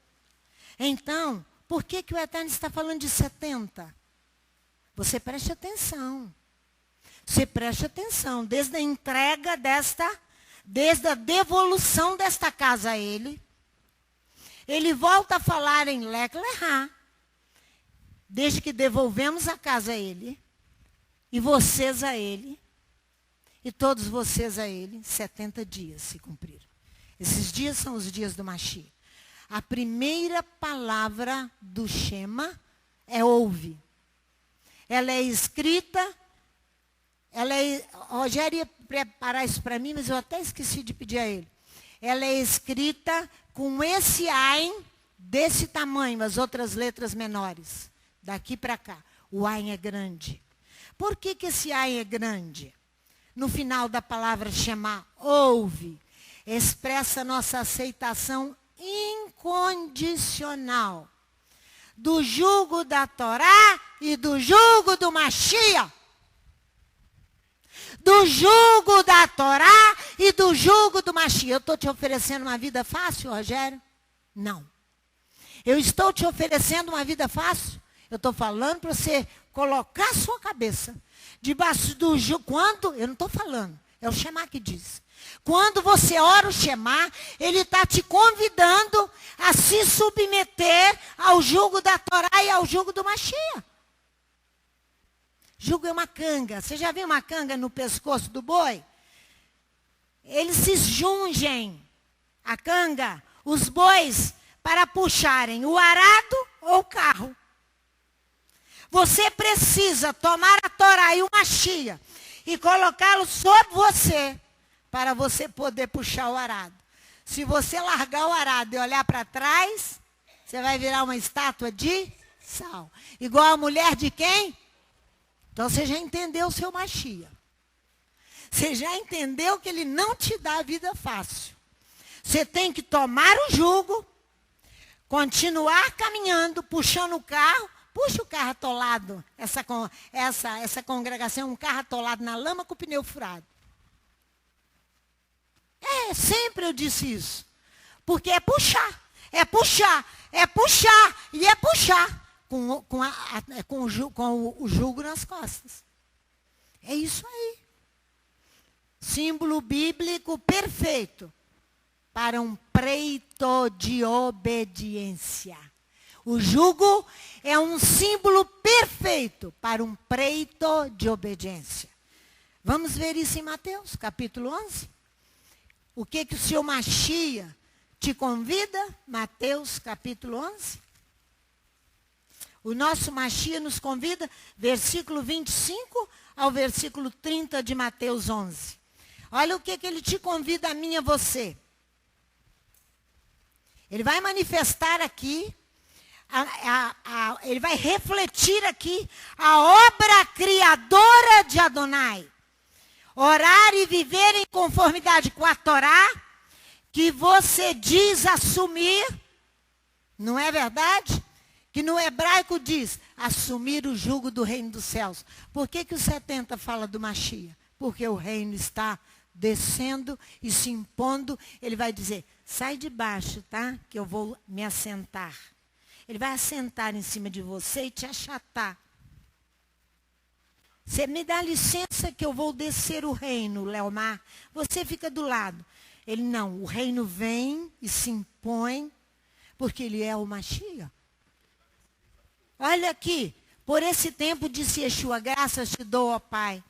Então, por que o Eterno está falando de 70? Você preste atenção. Você preste atenção. Desde a entrega desde a devolução desta casa a ele. Ele volta a falar em Lech Lechá. Desde que devolvemos a casa a ele. E vocês a ele. E todos vocês a ele. 70 dias se cumpriram. Esses dias são os dias do Mashiach. A primeira palavra do Shema é ouve. Ela é escrita, Rogério ia preparar isso para mim, mas eu até esqueci de pedir a ele. Ela é escrita com esse Ain desse tamanho, as outras letras menores. Daqui para cá. O Ain é grande. Por que esse Ain é grande? No final da palavra Shema, ouve, expressa nossa aceitação incondicional do jugo da Torá e do jugo do Mashiach. Do jugo da Torá e do jugo do Mashiach. Eu estou te oferecendo uma vida fácil, Rogério? Não. Eu estou te oferecendo uma vida fácil? Eu estou falando para você colocar a sua cabeça debaixo do jugo. Quando? Eu não estou falando. É o Shema que diz. Quando você ora o Shema, ele está te convidando a se submeter ao jugo da Torá e ao jugo do Mashiach. Jugo é uma canga. Você já viu uma canga no pescoço do boi? Eles se jungem, a canga, os bois, para puxarem o arado ou o carro. Você precisa tomar a Torá e o Mashiach e colocá-lo sobre você, para você poder puxar o arado. Se você largar o arado e olhar para trás, você vai virar uma estátua de sal. Igual a mulher de quem? Então você já entendeu o seu Mashiach. Você já entendeu que ele não te dá a vida fácil. Você tem que tomar o jugo, continuar caminhando, puxando o carro. Puxa o carro atolado. Essa congregação é um carro atolado na lama com o pneu furado. Sempre eu disse isso. Porque é puxar, é puxar, é puxar e é puxar. Com o jugo nas costas. É isso aí. Símbolo bíblico perfeito para um pleito de obediência. O jugo é um símbolo perfeito para um pleito de obediência. Vamos ver isso em Mateus, capítulo 11. O que o Senhor Mashiach te convida? Mateus, capítulo 11. O nosso Mashiach nos convida, versículo 25 ao versículo 30 de Mateus 11. Olha o que ele te convida a mim e a você. Ele vai manifestar aqui, ele vai refletir aqui a obra criadora de Adonai. Orar e viver em conformidade com a Torá, que você diz assumir, não é verdade? Que no hebraico diz, assumir o jugo do reino dos céus. Por que o 70 fala do Mashiach? Porque o reino está descendo e se impondo. Ele vai dizer, sai de baixo, tá? Que eu vou me assentar. Ele vai assentar em cima de você e te achatar. Você me dá licença que eu vou descer o reino, Leomar. Você fica do lado. Ele não, o reino vem e se impõe, porque ele é o Mashiach. Olha aqui, por esse tempo disse Yeshua, graças te dou, ó Pai,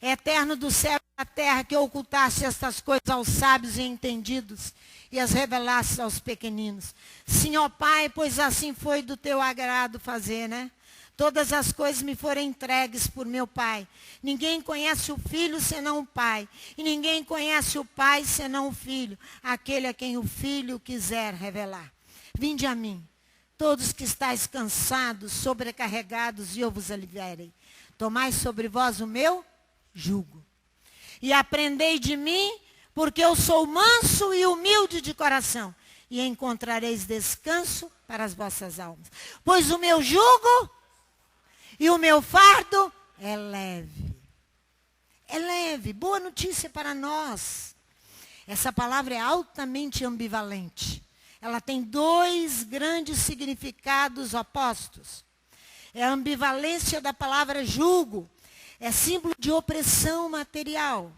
eterno do céu e da terra, que ocultaste estas coisas aos sábios e entendidos e as revelaste aos pequeninos. Sim, ó Pai, pois assim foi do teu agrado fazer, né? Todas as coisas me foram entregues por meu Pai. Ninguém conhece o Filho senão o Pai. E ninguém conhece o Pai senão o Filho, aquele a quem o Filho quiser revelar. Vinde a mim, todos que estáis cansados, sobrecarregados, e eu vos aliviarei. Tomai sobre vós o meu jugo. E aprendei de mim, porque eu sou manso e humilde de coração. E encontrareis descanso para as vossas almas. Pois o meu jugo e o meu fardo é leve. É leve. Boa notícia para nós. Essa palavra é altamente ambivalente. Ela tem dois grandes significados opostos. É a ambivalência da palavra jugo. É símbolo de opressão material.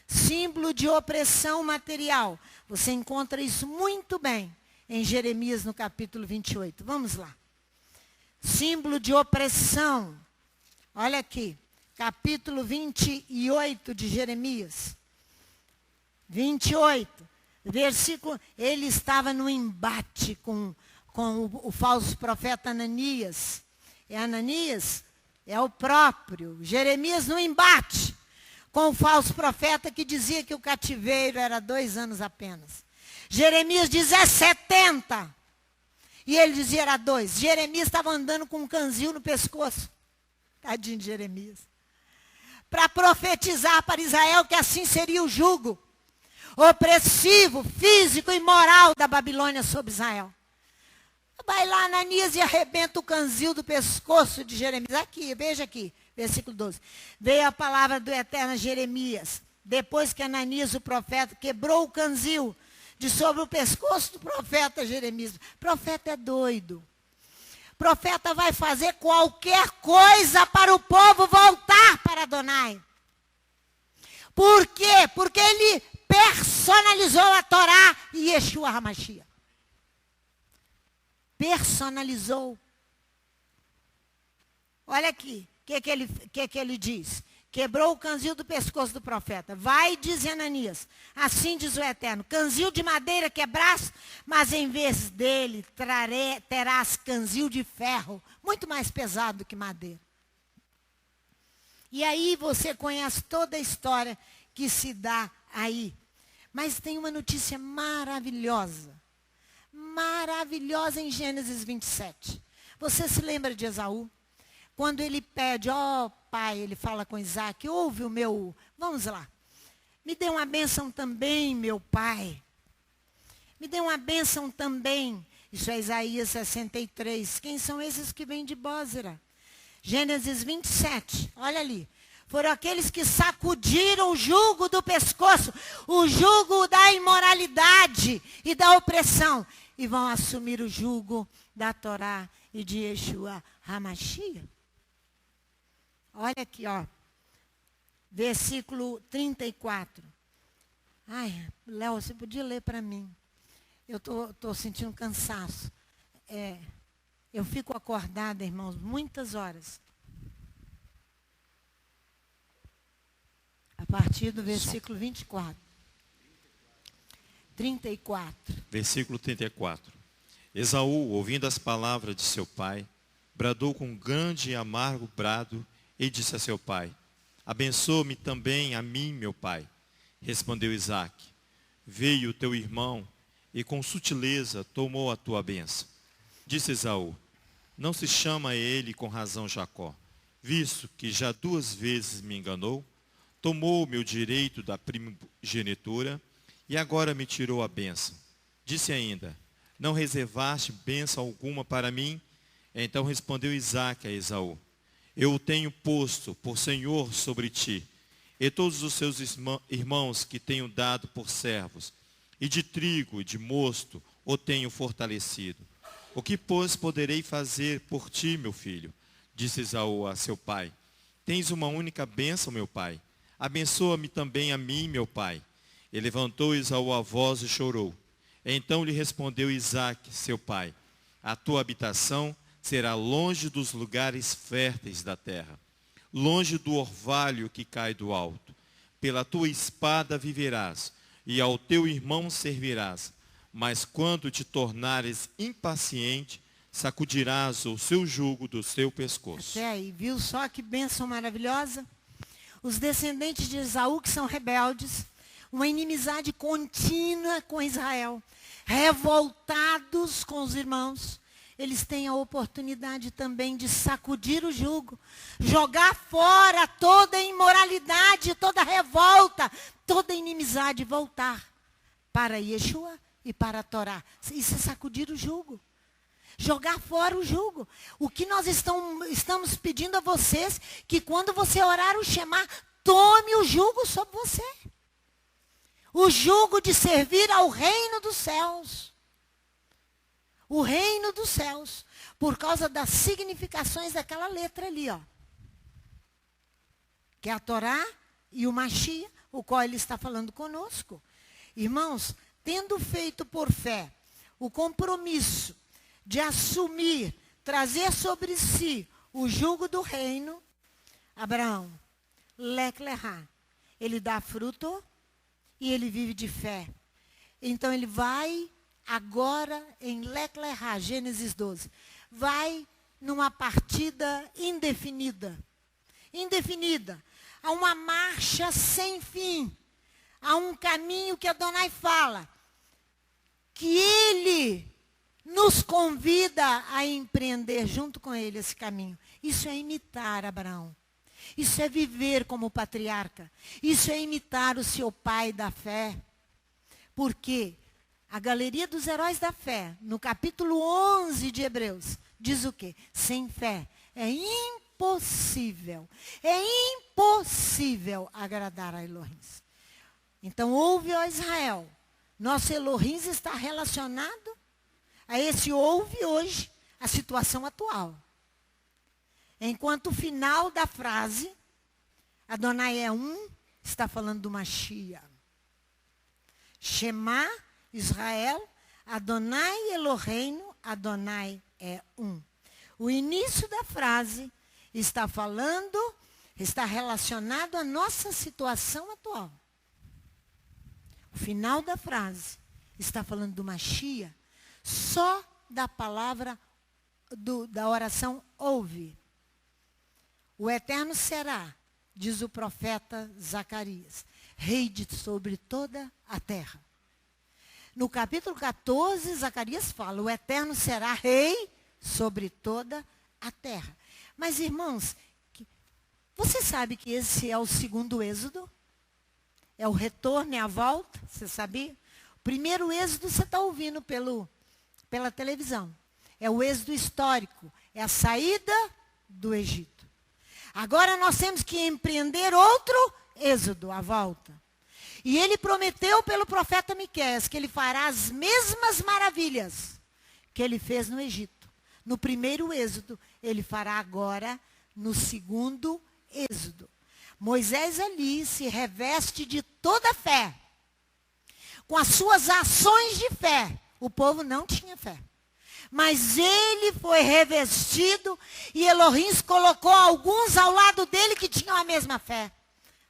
Símbolo de opressão material. Você encontra isso muito bem em Jeremias, no capítulo 28. Vamos lá. Símbolo de opressão. Olha aqui. Capítulo 28 de Jeremias. 28. Versículo. Ele estava no embate com o falso profeta Ananias. É Ananias? É o próprio. Jeremias no embate com o falso profeta que dizia que o cativeiro era 2 anos apenas. Jeremias diz, é 70. E ele dizia, era 2. Jeremias estava andando com um canzil no pescoço. Tadinho de Jeremias. Para profetizar para Israel que assim seria o jugo opressivo, físico e moral da Babilônia sobre Israel. Vai lá, Ananias, e arrebenta o canzil do pescoço de Jeremias. Aqui, veja aqui, versículo 12. Veio a palavra do eterno a Jeremias, depois que Ananias, o profeta, quebrou o canzil de sobre o pescoço do profeta Jeremias. O profeta é doido. O profeta vai fazer qualquer coisa para o povo voltar para Adonai. Por quê? Porque ele personalizou a Torá e Yeshua HaMashiach. Personalizou. Olha aqui, o que ele diz? Quebrou o canzil do pescoço do profeta. Vai, diz Ananias, assim diz o Eterno, canzil de madeira quebrás, mas em vez dele terás canzil de ferro, muito mais pesado do que madeira. E aí você conhece toda a história que se dá aí. Mas tem uma notícia maravilhosa. Maravilhosa em Gênesis 27. Você se lembra de Esaú? Quando ele pede, pai, ele fala com Isaac, ouve o meu, vamos lá. Me dê uma bênção também, meu pai. Me dê uma bênção também. Isso é Isaías 63. Quem são esses que vêm de Bósera? Gênesis 27, olha ali. Foram aqueles que sacudiram o jugo do pescoço, o jugo da imoralidade e da opressão. E vão assumir o jugo da Torá e de Yeshua HaMashiach. Olha aqui, versículo 34. Ai, Léo, você podia ler para mim. Eu estou sentindo cansaço. Eu fico acordada, irmãos, muitas horas. A partir do versículo 24. 34. Versículo 34. Esaú, ouvindo as palavras de seu pai, bradou com grande e amargo brado e disse a seu pai, abençoa-me também a mim, meu pai. Respondeu Isaque, veio o teu irmão e com sutileza tomou a tua bênção. Disse Esaú, não se chama ele com razão Jacó, visto que já 2 vezes me enganou, tomou o meu direito da primogenitura e agora me tirou a bênção. Disse ainda, não reservaste bênção alguma para mim? Então respondeu Isaque a Esaú, eu o tenho posto por senhor sobre ti, e todos os seus irmãos que tenho dado por servos, e de trigo e de mosto o tenho fortalecido. O que, pois, poderei fazer por ti, meu filho? Disse Esaú a seu pai, tens uma única bênção, meu pai. Abençoa-me também a mim, meu pai. E levantou Esaú a voz e chorou. Então lhe respondeu Isaque, seu pai, a tua habitação será longe dos lugares férteis da terra, longe do orvalho que cai do alto. Pela tua espada viverás, e ao teu irmão servirás. Mas quando te tornares impaciente, sacudirás o seu jugo do seu pescoço. Até aí, viu só que bênção maravilhosa? Os descendentes de Esaú que são rebeldes, uma inimizade contínua com Israel, revoltados com os irmãos, eles têm a oportunidade também de sacudir o jugo, jogar fora toda a imoralidade, toda a revolta, toda a inimizade, voltar para Yeshua e para a Torá. Isso é sacudir o jugo. Jogar fora o jugo. O que nós estamos pedindo a vocês, que quando você orar o Shema, tome o jugo sobre você. O jugo de servir ao reino dos céus. o reino dos céus, por causa das significações daquela letra ali, ó. Que é a Torá e o Machia, o qual ele está falando conosco. Irmãos, tendo feito por fé o compromisso de assumir, trazer sobre si o jugo do reino, Abraão, lek lehá, ele dá fruto e ele vive de fé. Então ele vai agora em lek lehá, Gênesis 12, vai numa partida indefinida. Indefinida. Há uma marcha sem fim. Há um caminho que Adonai fala, que ele nos convida a empreender junto com ele esse caminho. Isso é imitar Abraão. Isso é viver como patriarca. Isso é imitar o seu pai da fé. Porque a galeria dos heróis da fé, no capítulo 11 de Hebreus, diz o quê? Sem fé é impossível agradar a Elohim. Então, ouve, ó Israel, nosso Elohim está relacionado a esse ouve hoje, a situação atual. Enquanto o final da frase, Adonai é um, está falando do Machia. Shema, Israel, Adonai Eloheinu, Adonai é um. O início da frase está falando, está relacionado à nossa situação atual. O final da frase está falando do Machia, só da palavra, da oração ouve. O eterno será, diz o profeta Zacarias, rei sobre toda a terra. No capítulo 14, Zacarias fala, o eterno será rei sobre toda a terra. Mas, irmãos, você sabe que esse é o segundo êxodo? É o retorno e a volta, você sabia? O primeiro êxodo você está ouvindo pela televisão. É o êxodo histórico, é a saída do Egito. Agora nós temos que empreender outro êxodo, a volta. E ele prometeu pelo profeta Miqueias que ele fará as mesmas maravilhas que ele fez no Egito. No primeiro êxodo, ele fará agora no segundo êxodo. Moisés ali se reveste de toda a fé. Com as suas ações de fé. O povo não tinha fé. Mas ele foi revestido e Elohim colocou alguns ao lado dele que tinham a mesma fé.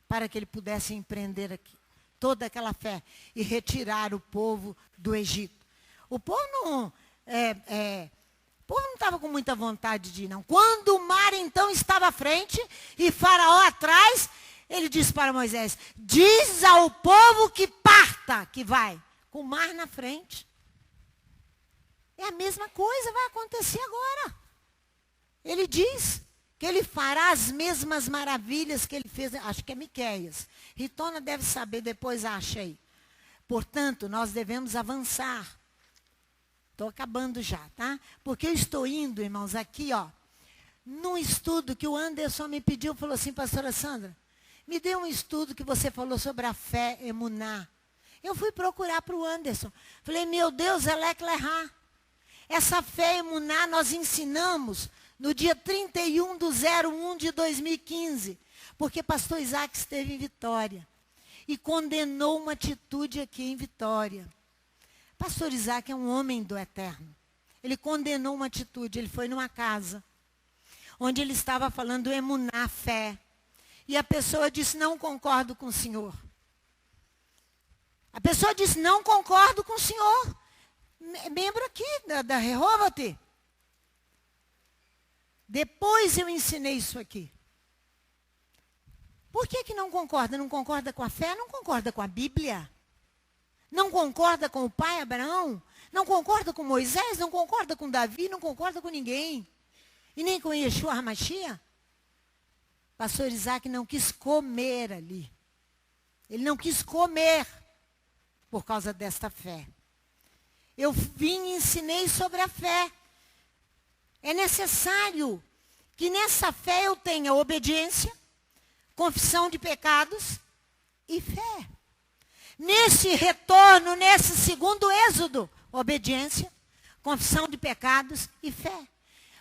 Para que ele pudesse empreender aqui toda aquela fé e retirar o povo do Egito. O povo não estava com muita vontade de ir, não. Quando o mar então estava à frente e Faraó atrás, ele disse para Moisés, diz ao povo que parta, que vai, com o mar na frente. É a mesma coisa, vai acontecer agora. Ele diz que ele fará as mesmas maravilhas que ele fez, acho que é Miqueias. Ritona deve saber, depois acha aí. Portanto, nós devemos avançar. Estou acabando já, tá? Porque eu estou indo, irmãos, aqui, ó, num estudo que o Anderson me pediu, falou assim, pastora Sandra, me dê um estudo que você falou sobre a fé emuná. Eu fui procurar para o Anderson. Falei, meu Deus, lek lehá. Essa fé emuná nós ensinamos no dia 31/01 de 2015. Porque pastor Isaac esteve em Vitória. E condenou uma atitude aqui em Vitória. Pastor Isaac é um homem do eterno. Ele condenou uma atitude. Ele foi numa casa. Onde ele estava falando emuná, fé. E a pessoa disse, não concordo com o senhor. A pessoa disse, não concordo com o senhor. Membro aqui da Rehovot. Depois eu ensinei isso aqui. Por que não concorda? Não concorda com a fé? Não concorda com a Bíblia? Não concorda com o pai Abraão? Não concorda com Moisés? Não concorda com Davi? Não concorda com ninguém? E nem com Yeshua HaMashiach? Pastor Isaac não quis comer ali. Ele não quis comer por causa desta fé. Eu vim e ensinei sobre a fé. É necessário que nessa fé eu tenha obediência, confissão de pecados e fé. Nesse retorno, nesse segundo êxodo, obediência, confissão de pecados e fé.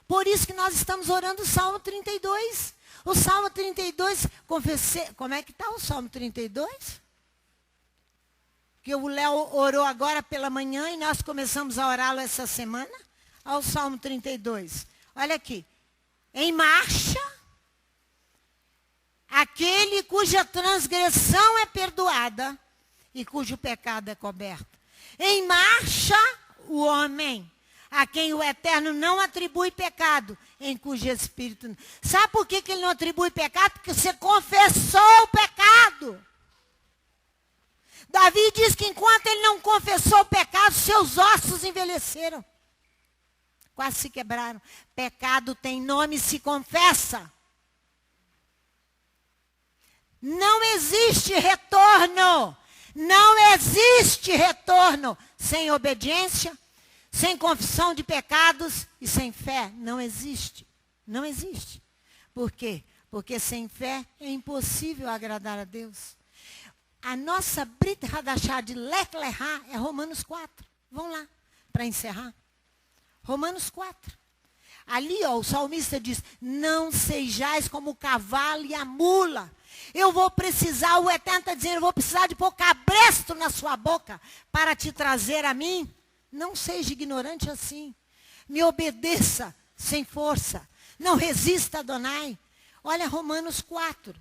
Por isso que nós estamos orando o Salmo 32. O Salmo 32, como é que está o Salmo 32? Que o Léo orou agora pela manhã e nós começamos a orá-lo essa semana. Olha o Salmo 32. Olha aqui. Em marcha, aquele cuja transgressão é perdoada e cujo pecado é coberto. Em marcha, o homem, a quem o Eterno não atribui pecado, em cujo espírito... Sabe por que ele não atribui pecado? Porque você confessou o pecado. Davi diz que enquanto ele não confessou o pecado, seus ossos envelheceram. Quase se quebraram. Pecado tem nome e se confessa. Não existe retorno. Não existe retorno sem obediência, sem confissão de pecados e sem fé. Não existe. Não existe. Por quê? Porque sem fé é impossível agradar a Deus. A nossa Brit Hadashah de Lech Lechá é Romanos 4. Vamos lá, para encerrar. Romanos 4. Ali, ó, o salmista diz, não sejais como o cavalo e a mula. Eu vou precisar, o Eterno está dizendo, eu vou precisar de pôr cabresto na sua boca para te trazer a mim. Não seja ignorante assim. Me obedeça sem força. Não resista, Adonai. Olha Romanos 4.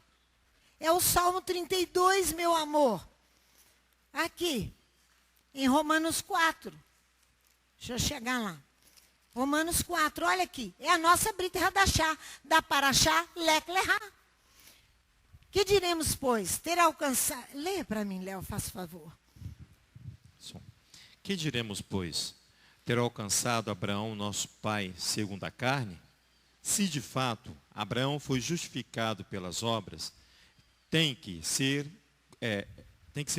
É o Salmo 32, meu amor. Aqui, em Romanos 4. Deixa eu chegar lá. Romanos 4, olha aqui. É a nossa Brit Hadashah, da Parashá Lech Lechá. Que diremos, pois? Ter alcançado... Leia para mim, Léo, faça favor. Que diremos, pois? Ter alcançado Abraão, nosso pai, segundo a carne? Se de fato Abraão foi justificado pelas obras, tem que se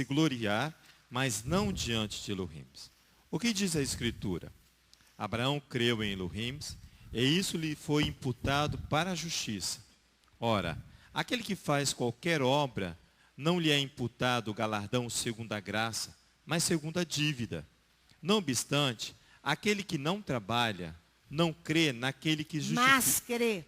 gloriar, mas não diante de Elohim. O que diz a Escritura? Abraão creu em Elohim, e isso lhe foi imputado para a justiça. Ora, aquele que faz qualquer obra, não lhe é imputado o galardão segundo a graça, mas segundo a dívida. Não obstante, aquele que não trabalha, não crê naquele que justifica.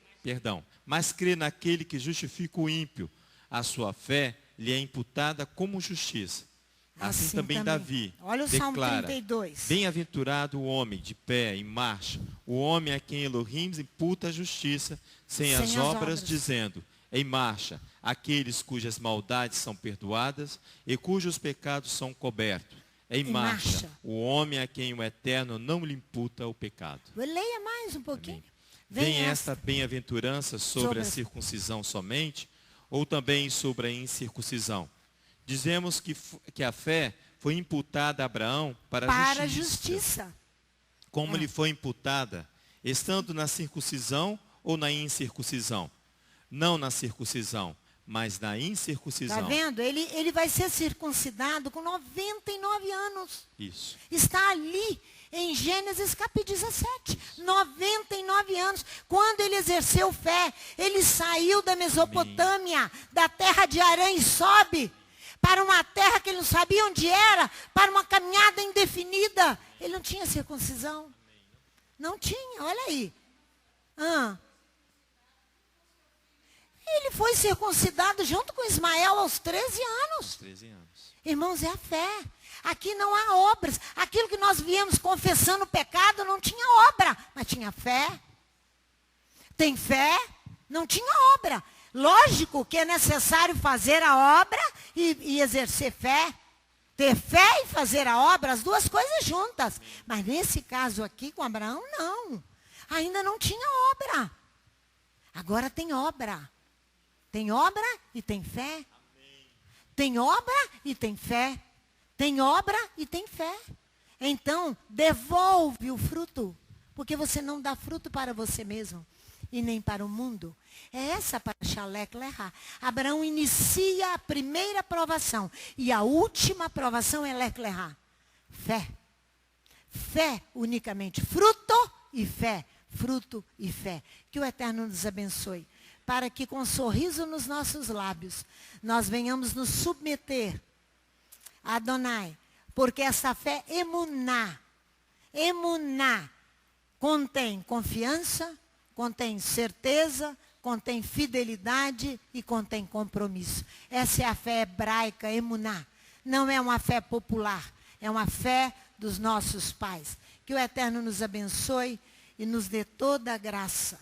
Mas crê naquele que justifica o ímpio. A sua fé lhe é imputada como justiça. Assim também Davi olha o declara, Salmo 32. Bem-aventurado o homem de pé, em marcha, o homem a quem Elohim imputa a justiça, sem as obras, dizendo, em marcha, aqueles cujas maldades são perdoadas e cujos pecados são cobertos. Em marcha, o homem a quem o Eterno não lhe imputa o pecado. Leia mais um pouquinho. Vem esta bem-aventurança sobre a circuncisão somente, ou também sobre a incircuncisão? Dizemos que a fé foi imputada a Abraão para a justiça. Como lhe foi imputada? Estando na circuncisão ou na incircuncisão? Não na circuncisão, mas na incircuncisão. Está vendo? Ele vai ser circuncidado com 99 anos. Isso. Está ali em Gênesis capítulo 17. 99 anos. Quando ele exerceu fé, ele saiu da Mesopotâmia, da terra de Arã e sobe para uma terra que ele não sabia onde era, para uma caminhada indefinida. Ele não tinha circuncisão. Não tinha, olha aí. Ele foi circuncidado junto com Ismael aos 13 anos. 13 anos. Irmãos, é a fé. Aqui não há obras. Aquilo que nós viemos confessando o pecado não tinha obra, mas tinha fé. Tem fé, não tinha obra. Lógico que é necessário fazer a obra e exercer fé. Ter fé e fazer a obra, as duas coisas juntas. Mas nesse caso aqui com Abraão, não. Ainda não tinha obra. Agora tem obra. Tem obra e tem fé. Amém. Tem obra e tem fé. Tem obra e tem fé. Então, devolve o fruto. Porque você não dá fruto para você mesmo. E nem para o mundo. É essa Parashá Lech Lechá. Abraão inicia a primeira provação. E a última provação é Lech Lechá. Fé. Fé unicamente. Fruto e fé. Fruto e fé. Que o Eterno nos abençoe. Para que com um sorriso nos nossos lábios, nós venhamos nos submeter a Adonai. Porque essa fé emuná. Emuná contém confiança, contém certeza, contém fidelidade e contém compromisso. Essa é a fé hebraica, emuná. Não é uma fé popular, é uma fé dos nossos pais. Que o Eterno nos abençoe e nos dê toda a graça